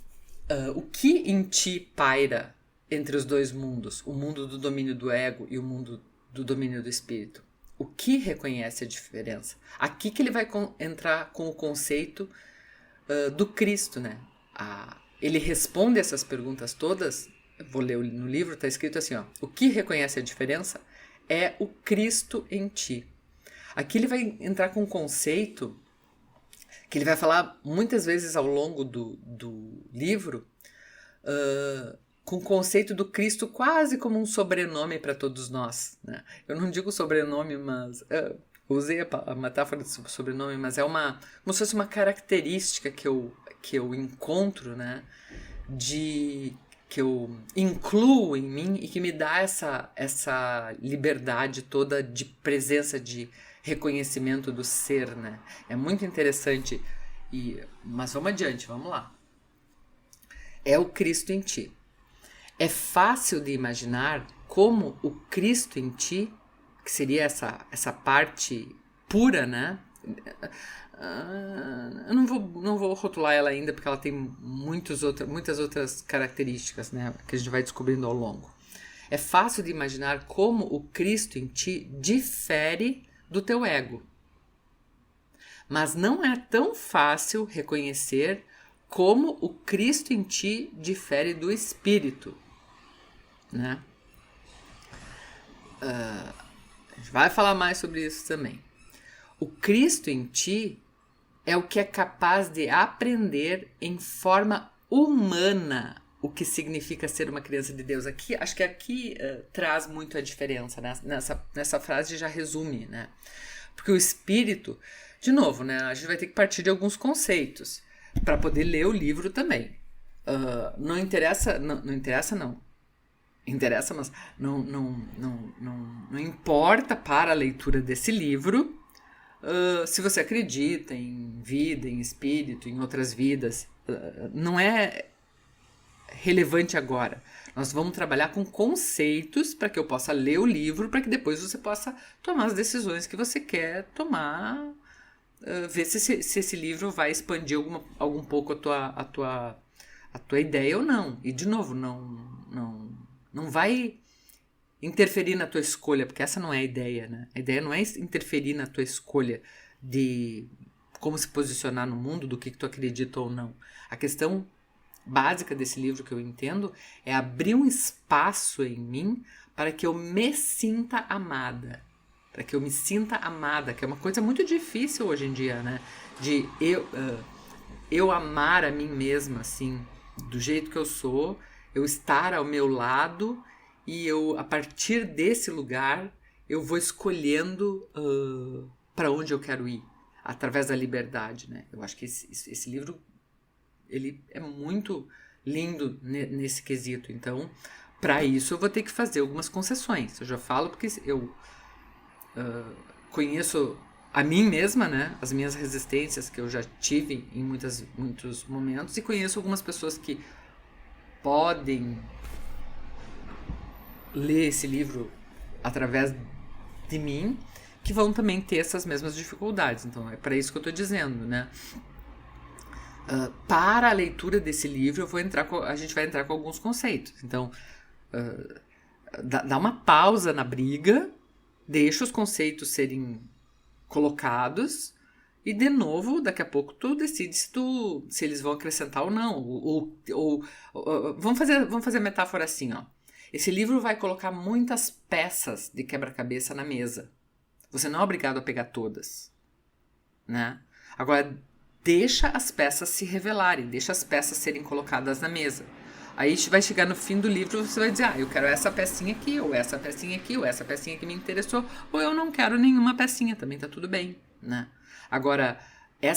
O que em ti paira entre os dois mundos? O mundo do domínio do ego e o mundo do domínio do espírito. O que reconhece a diferença? Aqui que ele vai entrar com o conceito do Cristo, né? Ele responde essas perguntas todas. Vou ler no livro, está escrito assim, ó. O que reconhece a diferença é o Cristo em ti. Aqui ele vai entrar com um conceito que ele vai falar muitas vezes ao longo do livro, com o conceito do Cristo quase como um sobrenome para todos nós, né? Eu não digo sobrenome, mas usei a metáfora de sobrenome, mas é como se fosse uma característica que eu encontro, né? Que eu incluo em mim e que me dá essa liberdade toda de presença, de reconhecimento do ser, né? É muito interessante. Mas vamos adiante, vamos lá. É o Cristo em ti. É fácil de imaginar como o Cristo em ti, que seria essa parte pura, né? Eu não vou rotular ela ainda, porque ela tem muitas outras características, né, que a gente vai descobrindo ao longo. É fácil de imaginar como o Cristo em ti difere do teu ego. Mas não é tão fácil reconhecer como o Cristo em ti difere do Espírito, né? A gente vai falar mais sobre isso também. O Cristo em ti é o que é capaz de aprender em forma humana o que significa ser uma criança de Deus. Acho que aqui traz muito a diferença, né? Nessa frase já resume, né? Porque o Espírito, de novo, né? A gente vai ter que partir de alguns conceitos para poder ler o livro também. Não interessa, não interessa não. Interessa, mas não importa para a leitura desse livro se você acredita em vida, em espírito, em outras vidas. Não é relevante agora. Nós vamos trabalhar com conceitos para que eu possa ler o livro, para que depois você possa tomar as decisões que você quer tomar, ver se esse livro vai expandir algum pouco a tua ideia ou não. E, de novo, não vai interferir na tua escolha, porque essa não é a ideia, né? A ideia não é interferir na tua escolha de como se posicionar no mundo, do que tu acredita ou não. A questão básica desse livro que eu entendo é abrir um espaço em mim para que eu me sinta amada. Para que eu me sinta amada, que é uma coisa muito difícil hoje em dia, né? De eu amar a mim mesma, assim, do jeito que eu sou, eu estar ao meu lado e eu, a partir desse lugar, eu vou escolhendo para onde eu quero ir, através da liberdade, né? Eu acho que esse livro ele é muito lindo nesse quesito. Então, para isso eu vou ter que fazer algumas concessões. Eu já falo porque eu conheço a mim mesma, né? As minhas resistências que eu já tive em muitos momentos, e conheço algumas pessoas que podem ler esse livro através de mim, que vão também ter essas mesmas dificuldades. Então, é para isso que eu estou dizendo, né? Para a leitura desse livro, a gente vai entrar com alguns conceitos. Então, dá uma pausa na briga, deixa os conceitos serem colocados e, de novo, daqui a pouco tu decide se eles vão acrescentar ou não. Vamos fazer a metáfora assim, ó. Esse livro vai colocar muitas peças de quebra-cabeça na mesa. Você não é obrigado a pegar todas, né? Agora, deixa as peças se revelarem, deixa as peças serem colocadas na mesa. Aí vai chegar no fim do livro, você vai dizer, eu quero essa pecinha aqui, ou essa pecinha aqui, ou essa pecinha que me interessou, ou eu não quero nenhuma pecinha, também tá tudo bem, né? Agora, é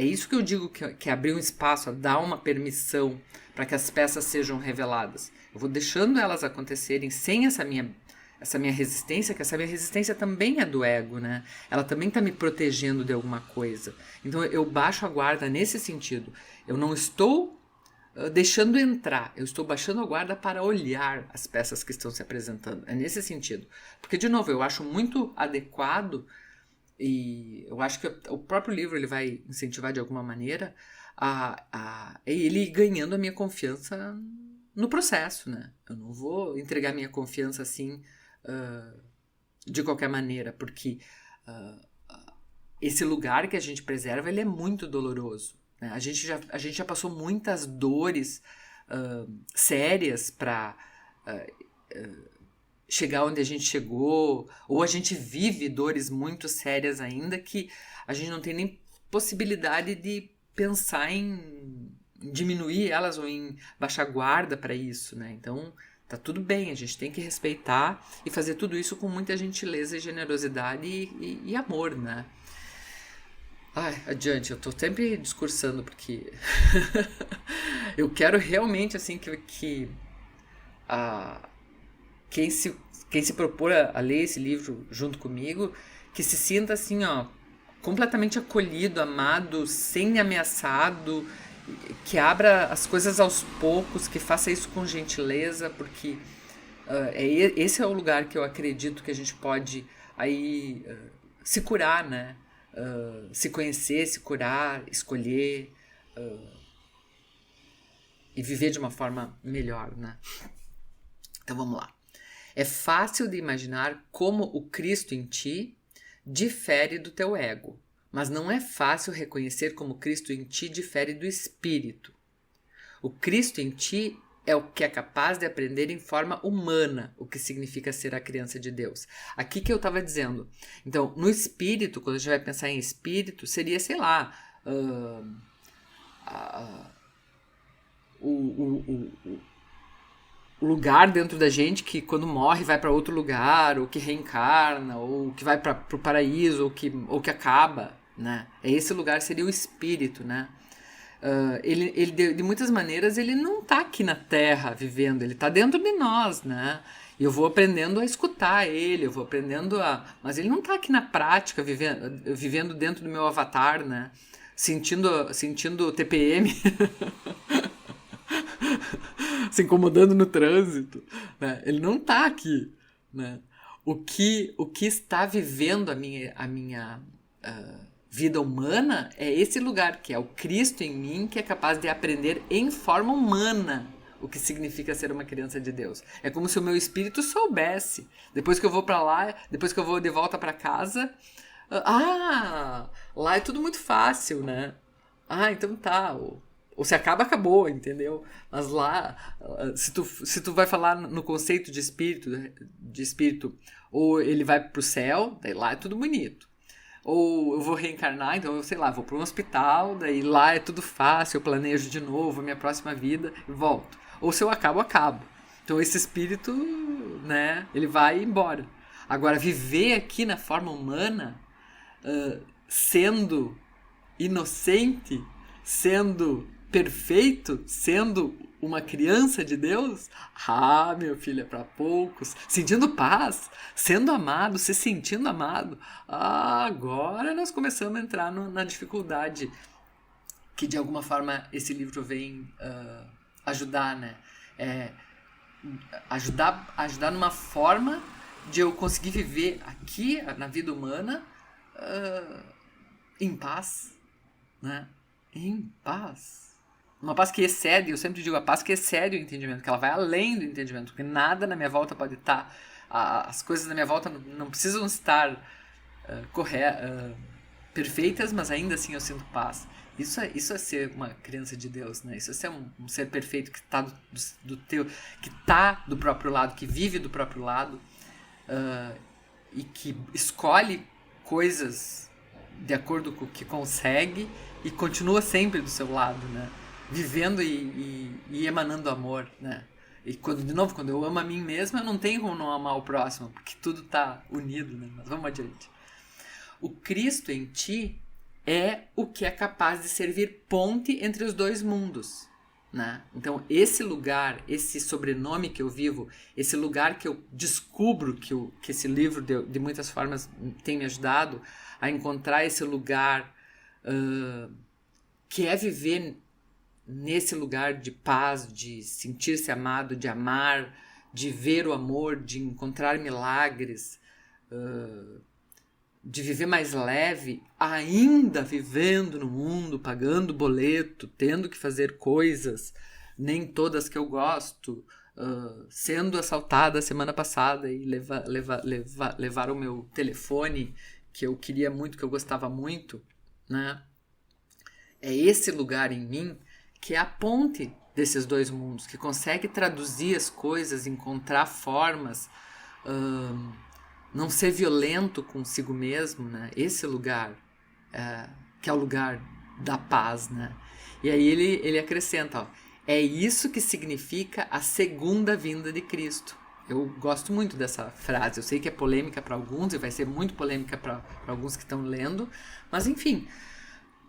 isso que eu digo que abrir um espaço, dar uma permissão para que as peças sejam reveladas. Eu vou deixando elas acontecerem sem essa minha resistência, que essa minha resistência também é do ego, né? Ela também está me protegendo de alguma coisa. Então eu baixo a guarda nesse sentido. Eu não estou deixando entrar, eu estou baixando a guarda para olhar as peças que estão se apresentando. É nesse sentido. Porque, de novo, eu acho muito adequado, e eu acho que o próprio livro ele vai incentivar de alguma maneira ele ganhando a minha confiança no processo, né? Eu não vou entregar minha confiança assim de qualquer maneira, porque esse lugar que a gente preserva ele é muito doloroso, né? A gente já passou muitas dores sérias para chegar onde a gente chegou, ou a gente vive dores muito sérias ainda que a gente não tem nem possibilidade de pensar em diminuir elas ou em baixar guarda para isso, né? Então, tá tudo bem, a gente tem que respeitar e fazer tudo isso com muita gentileza e generosidade e amor, né? Adiante, eu tô sempre discursando porque eu quero realmente, assim, que quem se propor a ler esse livro junto comigo, que se sinta assim, ó, completamente acolhido, amado, sem ameaçado, que abra as coisas aos poucos, que faça isso com gentileza, porque esse é o lugar que eu acredito que a gente pode aí se curar, né? se conhecer, se curar, escolher e viver de uma forma melhor, né? Então vamos lá. É fácil de imaginar como o Cristo em ti difere do teu ego, mas não é fácil reconhecer como Cristo em ti difere do espírito. O Cristo em ti é o que é capaz de aprender em forma humana o que significa ser a criança de Deus. Aqui que eu estava dizendo. Então, no espírito, quando a gente vai pensar em espírito, seria, sei lá, o lugar dentro da gente que quando morre vai para outro lugar, ou que reencarna, ou que vai para o paraíso, ou que acaba, né? Esse lugar seria o espírito, né? Ele de muitas maneiras ele não está aqui na Terra vivendo, ele está dentro de nós, né? E eu vou aprendendo a escutar ele, eu vou aprendendo a... Mas ele não está aqui na prática, vivendo dentro do meu avatar, né? Sentindo TPM, se incomodando no trânsito, né? Ele não está aqui, né? O que está vivendo a minha vida humana é esse lugar, que é o Cristo em mim, que é capaz de aprender em forma humana o que significa ser uma criança de Deus. É como se o meu espírito soubesse. Depois que eu vou para lá, depois que eu vou de volta para casa, lá é tudo muito fácil, né? Então tá. Ou se acaba, acabou, entendeu? Mas lá, se tu vai falar no conceito de espírito, ou ele vai pro céu, daí lá é tudo bonito. Ou eu vou reencarnar, então eu sei lá, vou para um hospital, daí lá é tudo fácil, eu planejo de novo a minha próxima vida e volto. Ou se eu acabo, acabo. Então esse espírito, né, ele vai embora. Agora, viver aqui na forma humana, sendo inocente, sendo perfeito, sendo uma criança de Deus, meu filho, é para poucos, sentindo paz, sendo amado, se sentindo amado, agora nós começamos a entrar na dificuldade que de alguma forma esse livro vem ajudar, né? Ajudar numa forma de eu conseguir viver aqui na vida humana em paz, né? Em paz. Uma paz que excede, eu sempre digo, a paz que excede o entendimento, que ela vai além do entendimento, porque nada na minha volta pode estar, as coisas na minha volta não precisam estar perfeitas, mas ainda assim eu sinto paz. Isso é ser uma criança de Deus, né? Isso é ser um ser perfeito que está que está do próprio lado, que vive do próprio lado, e que escolhe coisas de acordo com o que consegue e continua sempre do seu lado, né? Vivendo e emanando amor, né? E quando eu amo a mim mesmo, eu não tenho como não amar o próximo, porque tudo está unido, né? Mas vamos adiante. O Cristo em ti é o que é capaz de servir ponte entre os dois mundos, né? Então, esse lugar, esse sobrenome que eu vivo, esse lugar que eu descubro que esse livro, de muitas formas, tem me ajudado a encontrar esse lugar que é viver nesse lugar de paz, de sentir-se amado, de amar, de ver o amor, de encontrar milagres, de viver mais leve, ainda vivendo no mundo, pagando boleto, tendo que fazer coisas, nem todas que eu gosto, sendo assaltada semana passada e levar o meu telefone, que eu queria muito, que eu gostava muito, né? É esse lugar em mim que é a ponte desses dois mundos, que consegue traduzir as coisas, encontrar formas, não ser violento consigo mesmo, né? Esse lugar, que é o lugar da paz, né? E aí ele acrescenta, é isso que significa a segunda vinda de Cristo. Eu gosto muito dessa frase, eu sei que é polêmica para alguns e vai ser muito polêmica para alguns que estão lendo, mas enfim,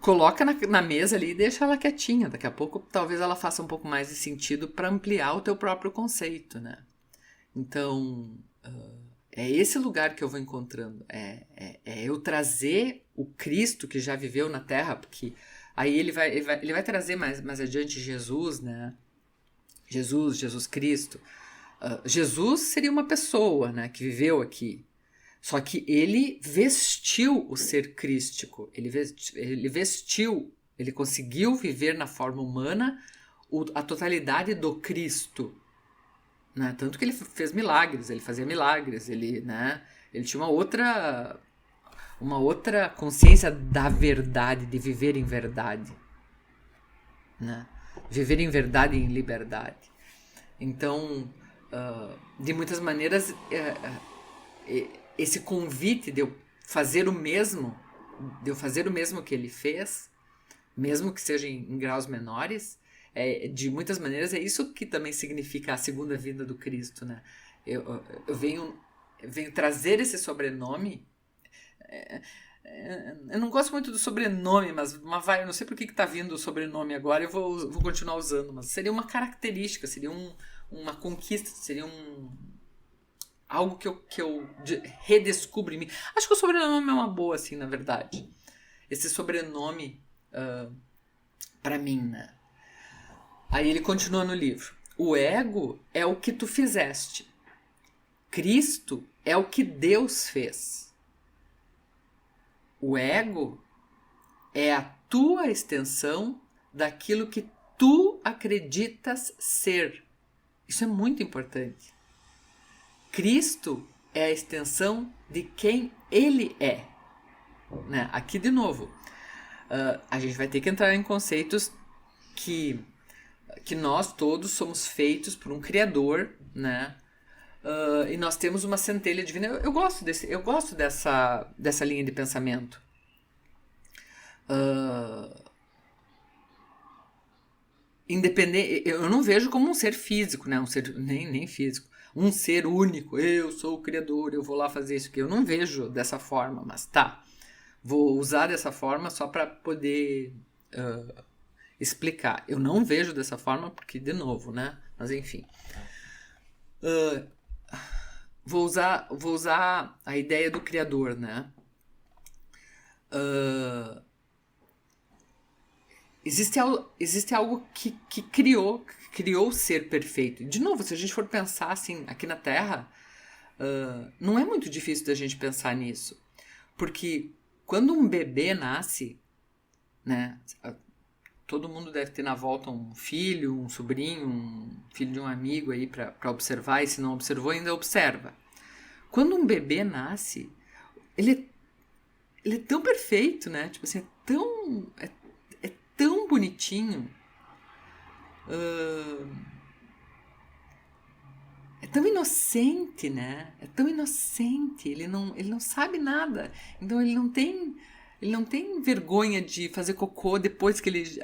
coloca na mesa ali e deixa ela quietinha. Daqui a pouco talvez ela faça um pouco mais de sentido para ampliar o teu próprio conceito, né? Então, é esse lugar que eu vou encontrando. É eu trazer o Cristo que já viveu na Terra, porque aí ele vai trazer mais adiante Jesus, né? Jesus Cristo. Jesus seria uma pessoa, né, que viveu aqui. Só que ele vestiu o ser crístico, ele conseguiu viver na forma humana a totalidade do Cristo, né? Tanto que ele fez milagres, ele fazia milagres, né? Ele tinha uma outra consciência da verdade, de viver em verdade, né? Viver em verdade e em liberdade. Então, de muitas maneiras, esse convite de eu fazer o mesmo que ele fez, mesmo que seja em graus menores, de muitas maneiras é isso que também significa a segunda vinda do Cristo, né? Eu venho trazer esse sobrenome. Eu não gosto muito do sobrenome, mas vai, eu não sei por que tá vindo o sobrenome agora, eu vou continuar usando, mas seria uma característica, seria uma conquista, seria algo que eu redescubro em mim. Acho que o sobrenome é uma boa, assim, na verdade. Esse sobrenome, pra mim, né? Aí ele continua no livro. O ego é o que tu fizeste. Cristo é o que Deus fez. O ego é a tua extensão daquilo que tu acreditas ser. Isso é muito importante. Cristo é a extensão de quem ele é. Né? Aqui, de novo, a gente vai ter que entrar em conceitos que nós todos somos feitos por um Criador, né? E nós temos uma centelha divina. Eu gosto dessa linha de pensamento. Independente, eu não vejo como um ser físico, né? Um ser nem físico, um ser único. Eu sou o Criador, eu vou lá fazer isso aqui. Eu não vejo dessa forma, mas tá. Vou usar dessa forma só para poder explicar. Eu não vejo dessa forma porque, de novo, né? Mas enfim. Vou usar a ideia do Criador, né? Existe algo que criou o ser perfeito. De novo, se a gente for pensar assim, aqui na Terra, não é muito difícil da gente pensar nisso. Porque quando um bebê nasce, né? Todo mundo deve ter na volta um filho, um sobrinho, um filho de um amigo aí para observar, e se não observou, ainda observa. Quando um bebê nasce, ele é tão perfeito, né? Tipo assim, é tão bonitinho. É tão inocente, né? É tão inocente. Ele não sabe nada. Então ele não tem vergonha de fazer cocô depois que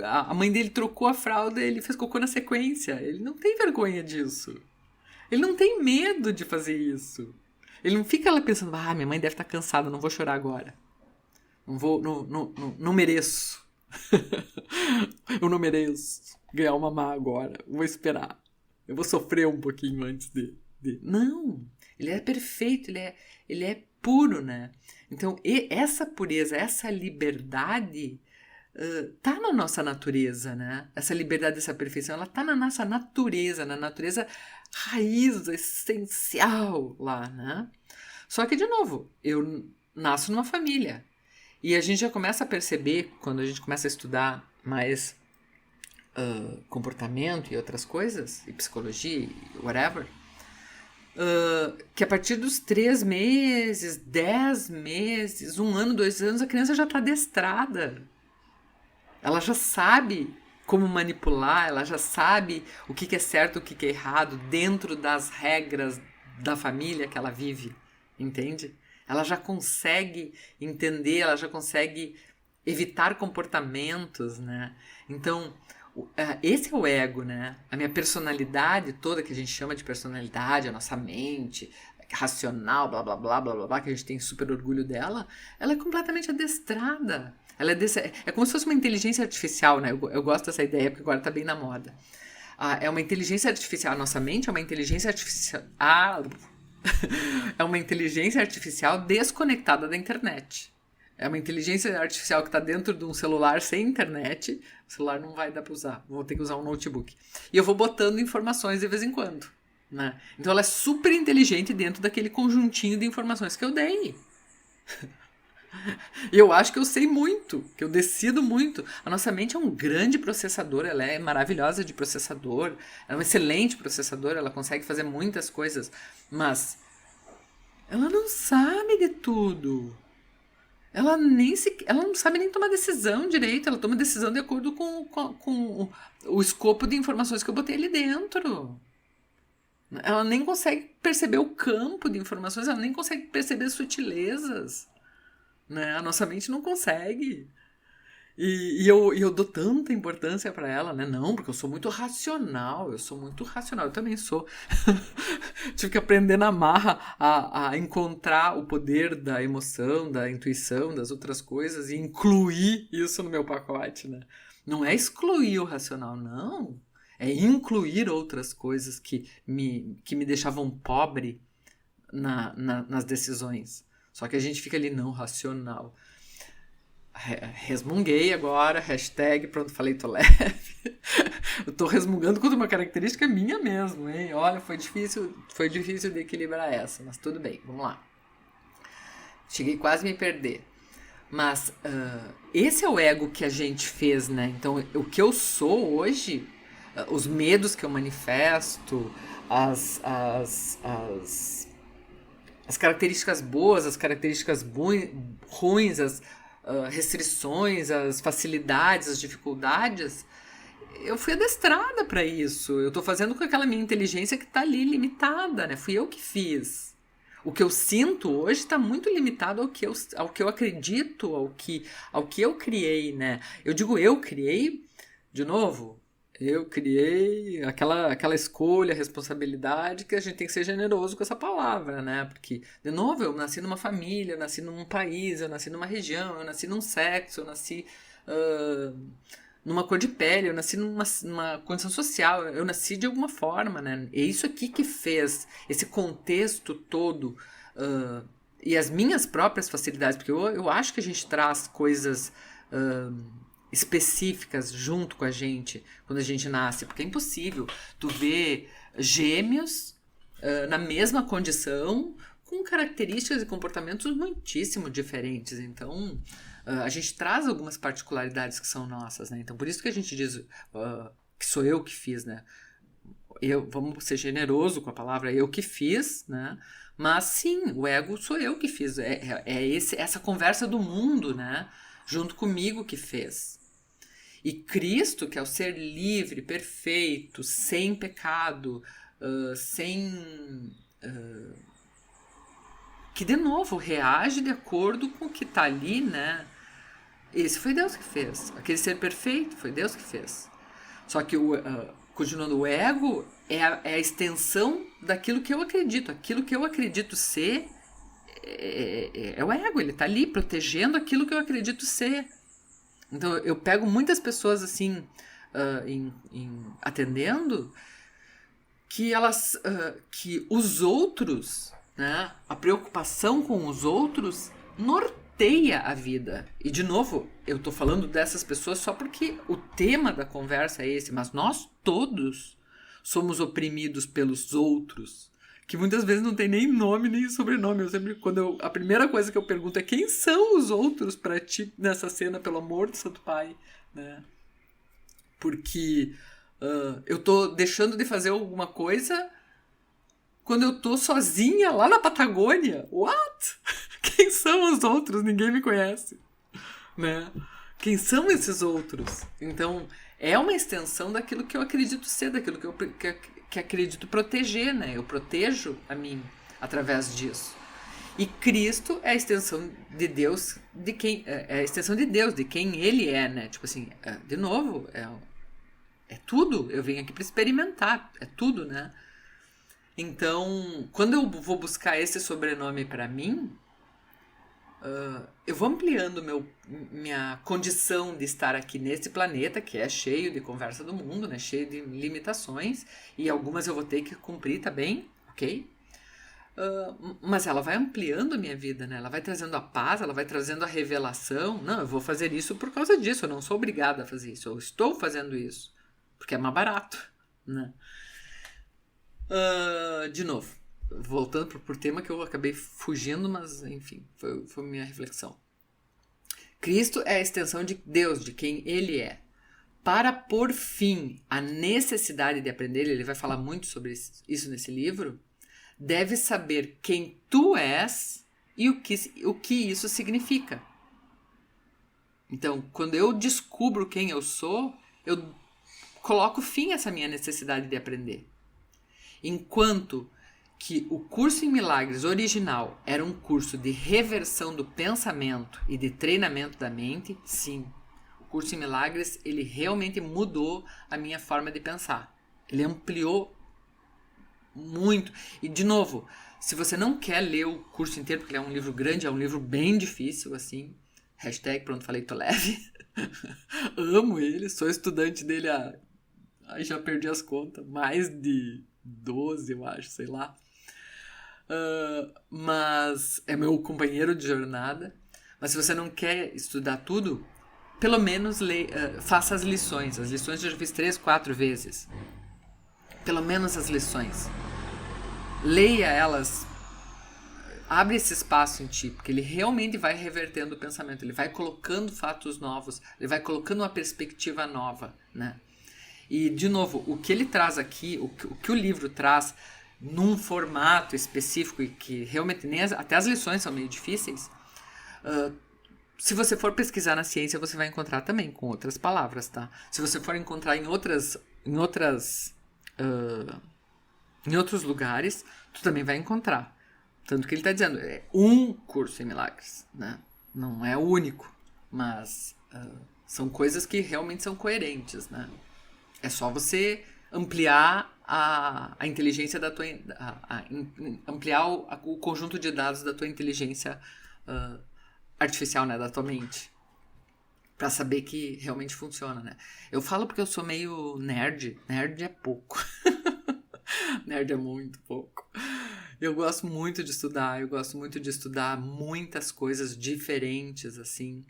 a mãe dele trocou a fralda, ele fez cocô na sequência. Ele não tem vergonha disso. Ele não tem medo de fazer isso. Ele não fica lá pensando, minha mãe deve estar cansada, não vou chorar agora. Não mereço. Eu não mereço ganhar uma mamá agora. Vou esperar. Eu vou sofrer um pouquinho antes de... Não. Ele é perfeito, ele é puro, né? Então, essa pureza, essa liberdade tá na nossa natureza, né? Essa liberdade, essa perfeição, ela tá na nossa natureza, na natureza raiz, essencial lá, né? Só que, de novo, eu nasço numa família. E a gente já começa a perceber, quando a gente começa a estudar mais comportamento e outras coisas, e psicologia, e whatever, que a partir dos 3 meses, 10 meses, 1 ano, 2 anos, a criança já está adestrada. Ela já sabe como manipular, ela já sabe o que é certo, o que é errado, dentro das regras da família que ela vive, entende? Ela já consegue entender, ela já consegue evitar comportamentos, né? Então, esse é o ego, né? A minha personalidade toda, que a gente chama de personalidade, a nossa mente racional, blá, blá, blá, blá, blá, blá, que a gente tem super orgulho dela, ela é completamente adestrada. Ela é como se fosse uma inteligência artificial, né? Eu gosto dessa ideia, porque agora tá bem na moda. É uma inteligência artificial. A nossa mente é uma inteligência artificial... é uma inteligência artificial desconectada da internet. É uma inteligência artificial que está dentro de um celular sem internet. O celular não vai dar para usar. Vou ter que usar um notebook. E eu vou botando informações de vez em quando. né? Então ela é super inteligente dentro daquele conjuntinho de informações que eu dei. E eu acho que eu sei muito, que eu decido muito. A nossa mente é um grande processador, ela é maravilhosa de processador, ela é um excelente processador, ela consegue fazer muitas coisas, mas ela não sabe de tudo. Ela não sabe nem tomar decisão direito, ela toma decisão de acordo com o escopo de informações que eu botei ali dentro. Ela nem consegue perceber o campo de informações, ela nem consegue perceber as sutilezas. Né? A nossa mente não consegue. E eu dou tanta importância pra ela, né? Não, porque eu sou muito racional. Eu também sou. Tive que aprender na marra a encontrar o poder da emoção, da intuição, das outras coisas e incluir isso no meu pacote, né? Não é excluir o racional, não. É incluir outras coisas que me deixavam pobre nas decisões. Só que a gente fica ali, não, racional. Resmunguei agora, hashtag, pronto, falei, tô leve. Eu tô resmungando contra uma característica minha mesmo, hein? Olha, foi difícil de equilibrar essa, mas tudo bem, vamos lá. Cheguei quase a me perder. Mas esse é o ego que a gente fez, né? Então, o que eu sou hoje, os medos que eu manifesto, as características boas, as características ruins, as restrições, as facilidades, as dificuldades, eu fui adestrada para isso. Eu tô fazendo com aquela minha inteligência que tá ali limitada, né? Fui eu que fiz. O que eu sinto hoje está muito limitado ao que eu acredito, ao que eu criei, né? Eu digo eu criei, de novo, eu criei aquela escolha, responsabilidade, que a gente tem que ser generoso com essa palavra, né? Porque, de novo, eu nasci numa família, eu nasci num país, eu nasci numa região, eu nasci num sexo, eu nasci numa cor de pele, eu nasci numa condição social, eu nasci de alguma forma, né? É isso aqui que fez esse contexto todo e as minhas próprias facilidades, porque eu acho que a gente traz coisas específicas junto com a gente quando a gente nasce, porque é impossível tu ver gêmeos na mesma condição com características e comportamentos muitíssimo diferentes. Então a gente traz algumas particularidades que são nossas, né? Então por isso que a gente diz que sou eu que fiz, né? Vamos ser generoso com a palavra eu que fiz, né? Mas sim, o ego sou eu que fiz, essa conversa do mundo, né? Junto comigo que fez. E Cristo, que é o ser livre, perfeito, sem pecado, que de novo reage de acordo com o que está ali, né? Esse foi Deus que fez. Aquele ser perfeito foi Deus que fez. Só que, continuando, o ego é a extensão daquilo que eu acredito. Aquilo que eu acredito ser é o ego. Ele está ali protegendo aquilo que eu acredito ser. Então eu pego muitas pessoas assim atendendo que que os outros, né, a preocupação com os outros norteia a vida. E de novo, eu tô falando dessas pessoas só porque o tema da conversa é esse, mas nós todos somos oprimidos pelos outros, que muitas vezes não tem nem nome nem sobrenome. Eu sempre, a primeira coisa que eu pergunto é quem são os outros para ti nessa cena, pelo amor do Santo Pai, né? Porque eu tô deixando de fazer alguma coisa quando eu tô sozinha lá na Patagônia. What? Quem são os outros? Ninguém me conhece, né? Quem são esses outros? Então, é uma extensão daquilo que eu acredito ser, daquilo que acredito proteger, né? Eu protejo a mim através disso. E Cristo é a extensão de Deus, é a extensão de Deus, de quem Ele é, né? Tipo assim, de novo, é tudo. Eu venho aqui para experimentar, é tudo, né? Então, quando eu vou buscar esse sobrenome para mim, eu vou ampliando minha condição de estar aqui nesse planeta, que é cheio de conversa do mundo, né? Cheio de limitações, e algumas eu vou ter que cumprir também, ok? Mas ela vai ampliando a minha vida, né? Ela vai trazendo a paz, ela vai trazendo a revelação. Não, eu vou fazer isso por causa disso, eu não sou obrigada a fazer isso, eu estou fazendo isso, porque é mais barato, né? De novo, voltando por tema que eu acabei fugindo, mas enfim, foi minha reflexão. Cristo é a extensão de Deus, de quem Ele é. Para pôr fim à necessidade de aprender, ele vai falar muito sobre isso nesse livro, deve saber quem tu és e o que isso significa. Então, quando eu descubro quem eu sou, eu coloco fim a essa minha necessidade de aprender. Enquanto que o curso em milagres original era um curso de reversão do pensamento e de treinamento da mente, sim, o curso em milagres, ele realmente mudou a minha forma de pensar. Ele ampliou muito. E, de novo, se você não quer ler o curso inteiro, porque ele é um livro grande, é um livro bem difícil, assim, hashtag pronto, falei, tô leve. Amo ele, sou estudante dele Ai, já perdi as contas, mais de 12, eu acho, sei lá. Mas é meu companheiro de jornada. Mas se você não quer estudar tudo, pelo menos faça as lições. As lições eu já fiz 3, 4 vezes. Pelo menos as lições. Leia elas. Abre esse espaço em ti, porque ele realmente vai revertendo o pensamento. Ele vai colocando fatos novos. Ele vai colocando uma perspectiva nova, né? E, de novo, o que ele traz aqui, o que o livro traz num formato específico e que realmente até as lições são meio difíceis, se você for pesquisar na ciência, você vai encontrar também com outras palavras, tá? Se você for encontrar em outros lugares, tu também vai encontrar. Tanto que ele está dizendo, é um curso em milagres, né? Não é o único, mas são coisas que realmente são coerentes, né? É só você ampliar a inteligência da tua... ampliar o conjunto de dados da tua inteligência artificial, né? Da tua mente. Pra saber que realmente funciona, né? Eu falo porque eu sou meio nerd. Nerd é pouco. Nerd é muito pouco. Eu gosto muito de estudar. Eu gosto muito de estudar muitas coisas diferentes, assim.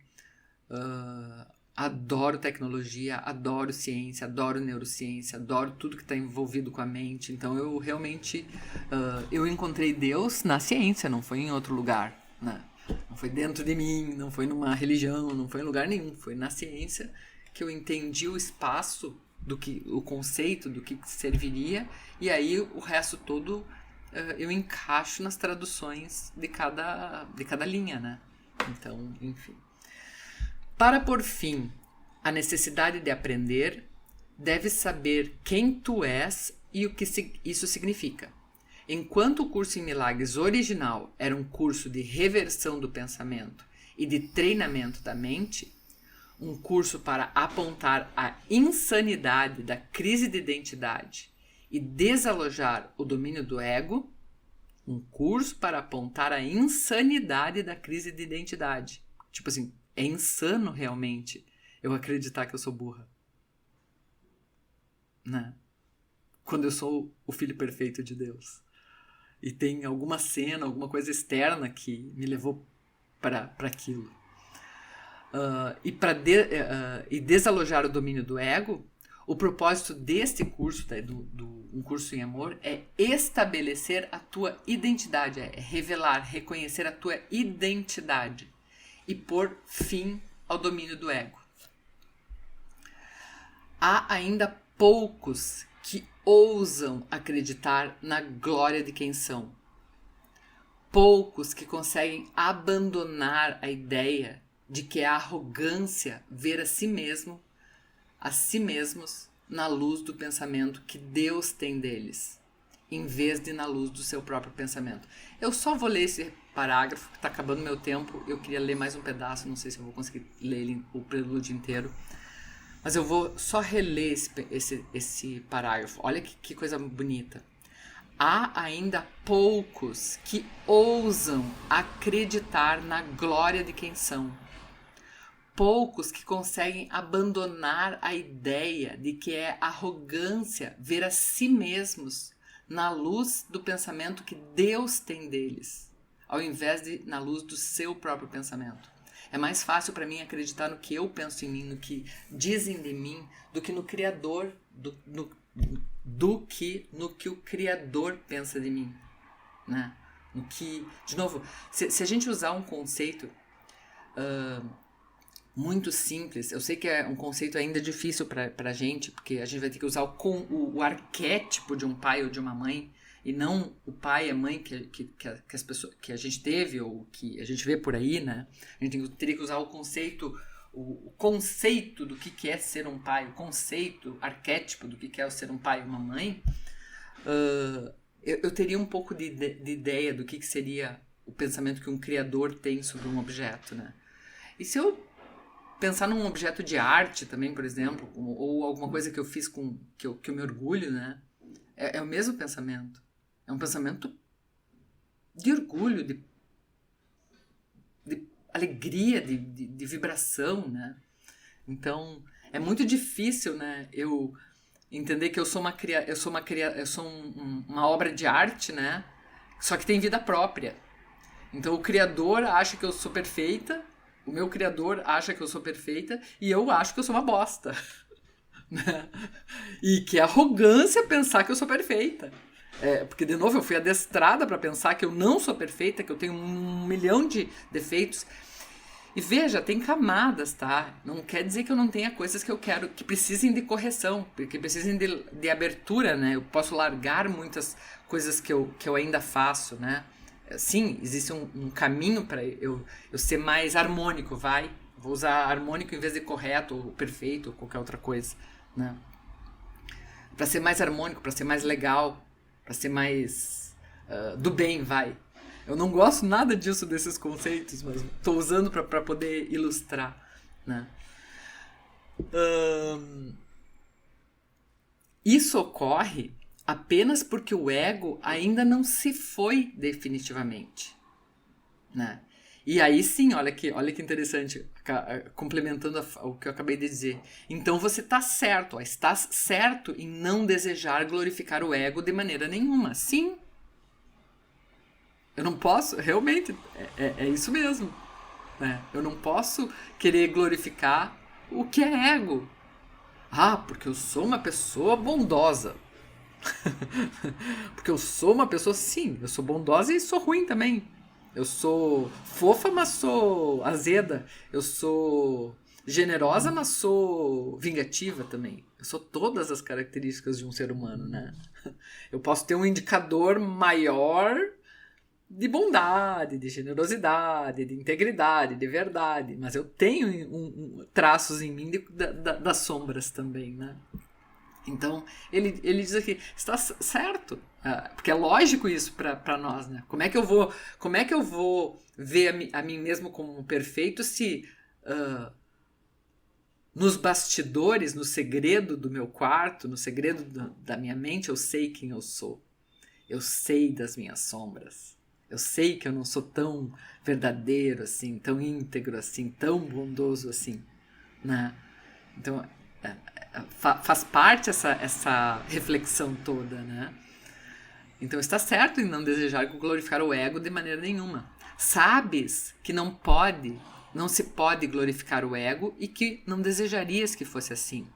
Adoro tecnologia, adoro ciência, adoro neurociência, adoro tudo que está envolvido com a mente. Então eu realmente eu encontrei Deus na ciência, não foi em outro lugar, né? Não foi dentro de mim, não foi numa religião, não foi em lugar nenhum. Foi na ciência que eu entendi o espaço, o conceito do que serviria, e aí o resto todo eu encaixo nas traduções de cada linha, né? Então, enfim. Para pôr fim à necessidade de aprender, deves saber quem tu és e o que isso significa. Enquanto o curso em milagres original era um curso de reversão do pensamento e de treinamento da mente, um curso para apontar a insanidade da crise de identidade e desalojar o domínio do ego, um curso para apontar a insanidade da crise de identidade. Tipo assim, é insano realmente eu acreditar que eu sou burra, né? Quando eu sou o filho perfeito de Deus. E tem alguma cena, alguma coisa externa que me levou para aquilo. E desalojar o domínio do ego, o propósito deste curso, um curso em amor, é estabelecer a tua identidade, é revelar, reconhecer a tua identidade e pôr fim ao domínio do ego. Há ainda poucos que ousam acreditar na glória de quem são. Poucos que conseguem abandonar a ideia de que é arrogância ver a si mesmos, na luz do pensamento que Deus tem deles, em vez de na luz do seu próprio pensamento. Eu só vou ler esse parágrafo, que está acabando meu tempo. Eu queria ler mais um pedaço, não sei se eu vou conseguir ler o prelúdio inteiro. Mas eu vou só reler esse parágrafo. Olha que coisa bonita. Há ainda poucos que ousam acreditar na glória de quem são. Poucos que conseguem abandonar a ideia de que é arrogância ver a si mesmos na luz do pensamento que Deus tem deles, ao invés de na luz do seu próprio pensamento. É mais fácil para mim acreditar no que eu penso em mim, no que dizem de mim, do que no Criador, do que no que o Criador pensa de mim, né? No que, de novo, se a gente usar um conceito muito simples, eu sei que é um conceito ainda difícil pra gente, porque a gente vai ter que usar o arquétipo de um pai ou de uma mãe, e não o pai e a mãe que as pessoas, que a gente teve ou que a gente vê por aí, né? A gente teria que usar o conceito do que é ser um pai, o conceito arquétipo do que é ser um pai e uma mãe. Eu teria um pouco de ideia do que seria o pensamento que um criador tem sobre um objeto, né? E se eu pensar num objeto de arte também, por exemplo, ou alguma coisa que eu fiz que eu me orgulho, né? É o mesmo pensamento. É um pensamento de orgulho, de alegria, de vibração, né? Então, é muito difícil, né? Eu entender que eu sou uma obra de arte, né? Só que tem vida própria. Então, o criador acha que eu sou perfeita, o meu criador acha que eu sou perfeita e eu acho que eu sou uma bosta. Né? E que arrogância pensar que eu sou perfeita. Porque, de novo, eu fui adestrada para pensar que eu não sou perfeita, que eu tenho 1 milhão de defeitos. E veja, tem camadas, tá? Não quer dizer que eu não tenha coisas que eu quero, que precisem de correção, que precisem de abertura, né? Eu posso largar muitas coisas que eu ainda faço, né? Sim, existe um caminho para eu ser mais harmônico, vai? Vou usar harmônico em vez de correto, ou perfeito, ou qualquer outra coisa, né? Para ser mais harmônico, para ser mais legal, para ser mais do bem, vai? Eu não gosto nada disso, desses conceitos, mas estou usando para poder ilustrar, né? Isso ocorre apenas porque o ego ainda não se foi definitivamente, né? E aí sim, olha que interessante, complementando o que eu acabei de dizer. Então você está certo, está certo em não desejar glorificar o ego de maneira nenhuma. Sim. Eu não posso, realmente, é isso mesmo. Né? Eu não posso querer glorificar o que é ego. Porque eu sou uma pessoa bondosa. Porque eu sou uma pessoa, sim, eu sou bondosa e sou ruim também. Eu sou fofa, mas sou azeda. Eu sou generosa, mas sou vingativa também. Eu sou todas as características de um ser humano, né? Eu posso ter um indicador maior de bondade, de generosidade, de integridade, de verdade. Mas eu tenho traços em mim das sombras também, né? Então, ele diz aqui, está certo, porque é lógico isso para nós, né? Como é que eu vou ver a mim mesmo como um perfeito se nos bastidores, no segredo do meu quarto, no segredo da minha mente, eu sei quem eu sou. Eu sei das minhas sombras. Eu sei que eu não sou tão verdadeiro assim, tão íntegro assim, tão bondoso assim, né? Então, faz parte essa reflexão toda, né? Então, está certo em não desejar glorificar o ego de maneira nenhuma. Sabes que não se pode glorificar o ego e que não desejarias que fosse assim.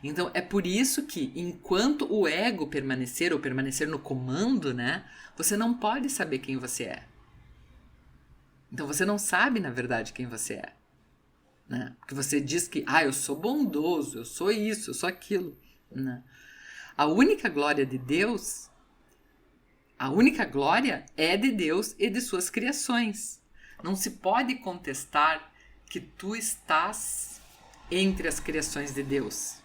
Então, é por isso que, enquanto o ego permanecer no comando, né, você não pode saber quem você é. Então, você não sabe, na verdade, quem você é. Né? Porque você diz que, eu sou bondoso, eu sou isso, eu sou aquilo. Né? A única glória de Deus, a única glória é de Deus e de suas criações. Não se pode contestar que tu estás entre as criações de Deus.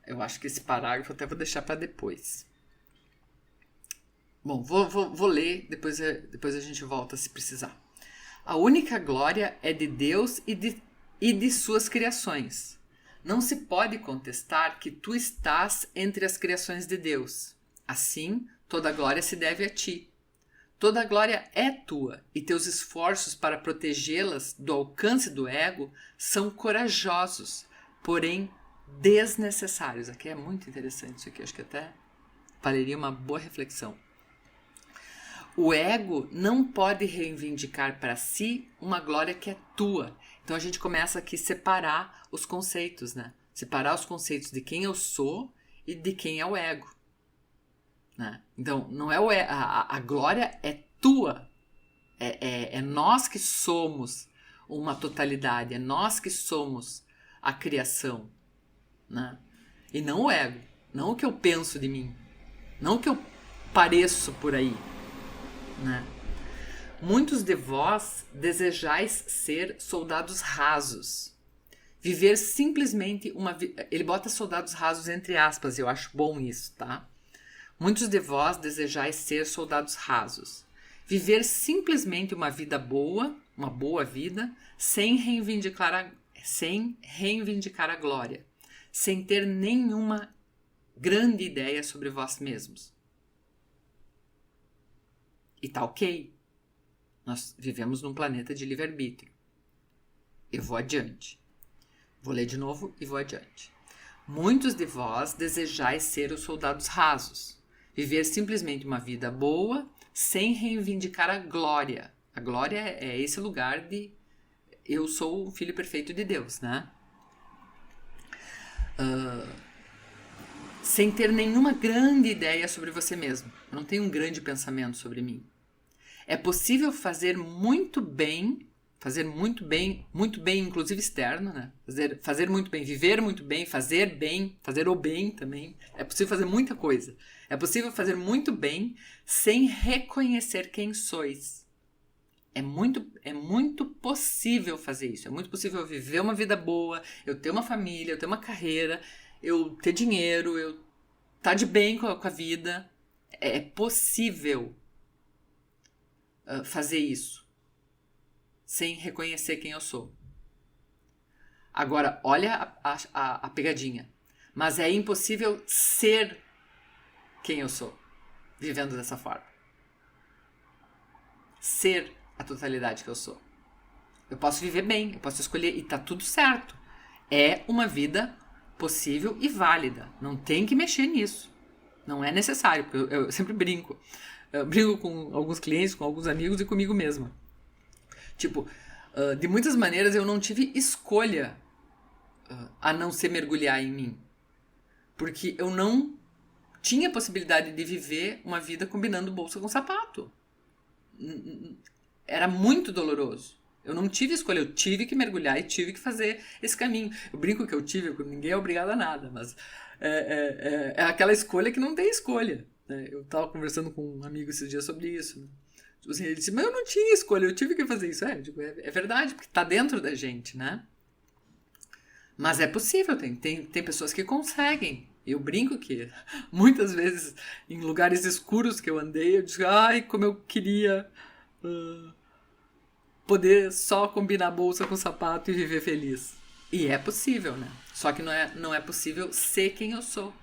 Eu acho que esse parágrafo até vou deixar para depois. Bom, vou ler, depois a gente volta se precisar. A única glória é de Deus e de suas criações. Não se pode contestar que tu estás entre as criações de Deus. Assim, toda glória se deve a ti. Toda glória é tua, e teus esforços para protegê-las do alcance do ego são corajosos, porém desnecessários. Aqui é muito interessante isso aqui, acho que até valeria uma boa reflexão. O ego não pode reivindicar para si uma glória que é tua. Então a gente começa aqui a separar os conceitos, né? Separar os conceitos de quem eu sou e de quem é o ego. Né? Então, não é a glória é tua. É nós que somos uma totalidade. É nós que somos a criação. Né? E não o ego. Não o que eu penso de mim. Não o que eu pareço por aí. Né? Muitos de vós desejais ser soldados rasos. Viver simplesmente uma vida... Ele bota soldados rasos entre aspas. Eu acho bom isso, tá? Muitos de vós desejais ser soldados rasos. Viver simplesmente uma vida boa, uma boa vida, sem reivindicar a glória. Sem ter nenhuma grande ideia sobre vós mesmos. E tá ok. Nós vivemos num planeta de livre-arbítrio. Eu vou adiante. Vou ler de novo e vou adiante. Muitos de vós desejais ser os soldados rasos. Viver simplesmente uma vida boa, sem reivindicar a glória. A glória é esse lugar de eu sou o filho perfeito de Deus, né? Sem ter nenhuma grande ideia sobre você mesmo. Eu não tenho um grande pensamento sobre mim. É possível fazer muito bem, inclusive externo, né? Fazer muito bem, viver muito bem, fazer o bem também. É possível fazer muita coisa. É possível fazer muito bem sem reconhecer quem sois. É muito possível fazer isso. É muito possível eu viver uma vida boa, eu ter uma família, eu ter uma carreira, eu ter dinheiro, eu estar de bem com a vida. É possível fazer isso sem reconhecer quem eu sou. Agora, olha a pegadinha. Mas é impossível ser quem eu sou, vivendo dessa forma. Ser a totalidade que eu sou. Eu posso viver bem, eu posso escolher e tá tudo certo. É uma vida possível e válida. Não tem que mexer nisso. Não é necessário, porque eu sempre brinco. Eu brinco com alguns clientes, com alguns amigos e comigo mesma. Tipo, de muitas maneiras eu não tive escolha a não ser mergulhar em mim. Porque eu não tinha possibilidade de viver uma vida combinando bolsa com sapato. Era muito doloroso. Eu não tive escolha, eu tive que mergulhar e tive que fazer esse caminho. Eu brinco que eu tive, porque ninguém é obrigado a nada, mas é aquela escolha que não tem escolha. Né? Eu estava conversando com um amigo esses dias sobre isso. Né? Assim, ele disse, mas eu não tinha escolha, eu tive que fazer isso. É verdade, porque está dentro da gente, né? Mas é possível, tem pessoas que conseguem. Eu brinco que muitas vezes em lugares escuros que eu andei, eu digo, ai, como eu queria poder só combinar bolsa com sapato e viver feliz. E é possível, né? Só que não é possível ser quem eu sou.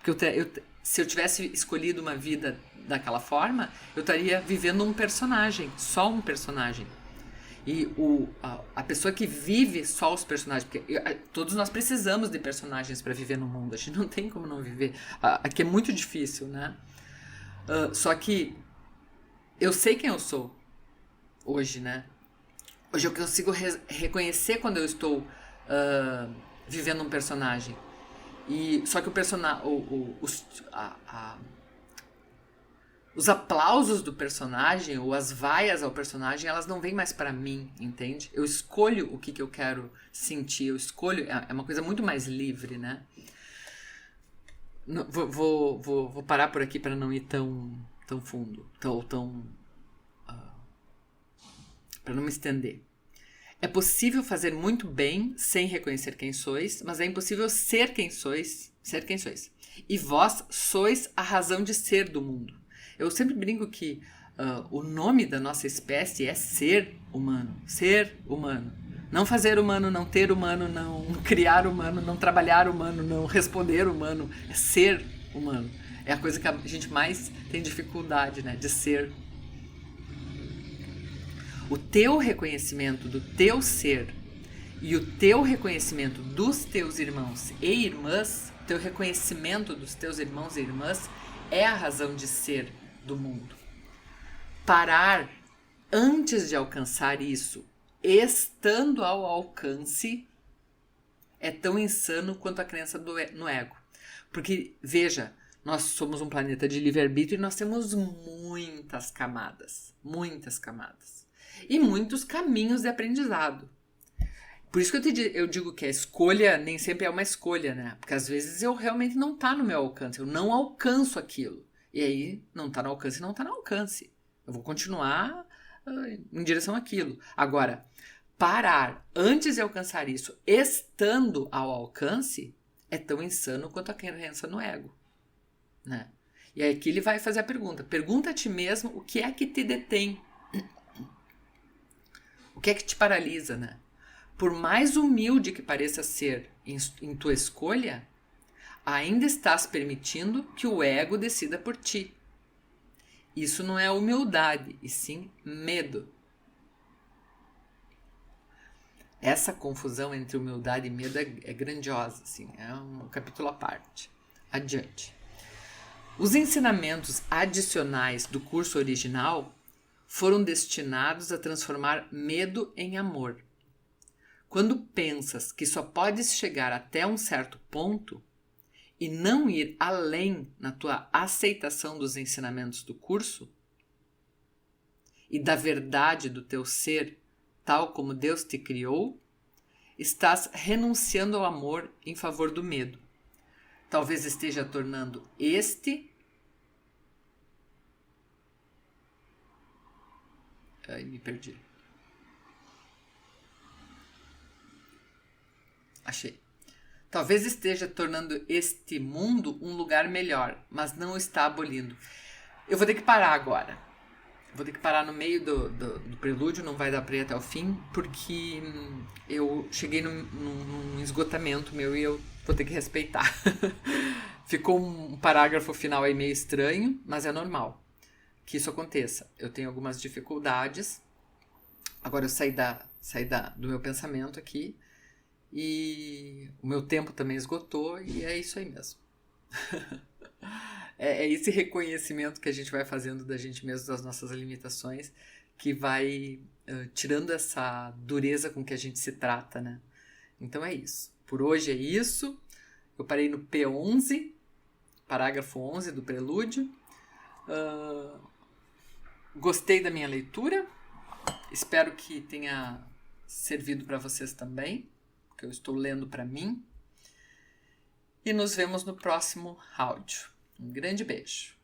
Porque se eu tivesse escolhido uma vida daquela forma, eu estaria vivendo um personagem, só um personagem. E a pessoa que vive só os personagens, porque todos nós precisamos de personagens para viver no mundo, a gente não tem como não viver. Aqui é muito difícil, né? Só que eu sei quem eu sou hoje, né? Hoje eu consigo reconhecer quando eu estou vivendo um personagem. Só que o personagem, os aplausos do personagem ou as vaias ao personagem, elas não vêm mais pra mim, entende? Eu escolho o que eu quero sentir, eu escolho, é uma coisa muito mais livre, né? Vou parar por aqui para não ir tão fundo, para não me estender. É possível fazer muito bem sem reconhecer quem sois, mas é impossível ser quem sois. E vós sois a razão de ser do mundo. Eu sempre brinco que o nome da nossa espécie é ser humano. Ser humano. Não fazer humano, não ter humano, não criar humano, não trabalhar humano, não responder humano. É ser humano. É a coisa que a gente mais tem dificuldade, né? De ser. O teu reconhecimento do teu ser e o teu reconhecimento dos teus irmãos e irmãs, teu reconhecimento dos teus irmãos e irmãs é a razão de ser do mundo. Parar antes de alcançar isso, estando ao alcance, é tão insano quanto a crença no ego. Porque, veja, nós somos um planeta de livre-arbítrio e nós temos muitas camadas. Muitas camadas. E muitos caminhos de aprendizado. Por isso que eu digo que a escolha nem sempre é uma escolha, né? Porque às vezes eu realmente não tá no meu alcance. Eu não alcanço aquilo. E aí, não tá no alcance, não tá no alcance. Eu vou continuar em direção àquilo. Agora, parar antes de alcançar isso, estando ao alcance, é tão insano quanto a crença no ego, né? E aí aqui ele vai fazer a pergunta. Pergunta a ti mesmo o que é que te detém. O que é que te paralisa, né? Por mais humilde que pareça ser em tua escolha, ainda estás permitindo que o ego decida por ti. Isso não é humildade, e sim medo. Essa confusão entre humildade e medo é grandiosa, assim, é um capítulo à parte. Adiante. Os ensinamentos adicionais do curso original foram destinados a transformar medo em amor. Quando pensas que só podes chegar até um certo ponto e não ir além na tua aceitação dos ensinamentos do curso e da verdade do teu ser, tal como Deus te criou, estás renunciando ao amor em favor do medo. Talvez esteja tornando Ai, me perdi. Achei. Talvez esteja tornando este mundo um lugar melhor, mas não o está abolindo. Eu vou ter que parar agora. Vou ter que parar no meio do prelúdio, não vai dar pra ir até o fim, porque eu cheguei num esgotamento meu e eu vou ter que respeitar. Ficou um parágrafo final aí meio estranho, mas é normal que isso aconteça. Eu tenho algumas dificuldades. Agora eu saí do meu pensamento aqui e o meu tempo também esgotou e é isso aí mesmo. É esse reconhecimento que a gente vai fazendo da gente mesmo, das nossas limitações, que vai tirando essa dureza com que a gente se trata, né? Então é isso. Por hoje é isso. Eu parei no P11, parágrafo 11 do prelúdio. Gostei da minha leitura. Espero que tenha servido para vocês também, porque eu estou lendo para mim. E nos vemos no próximo áudio. Um grande beijo.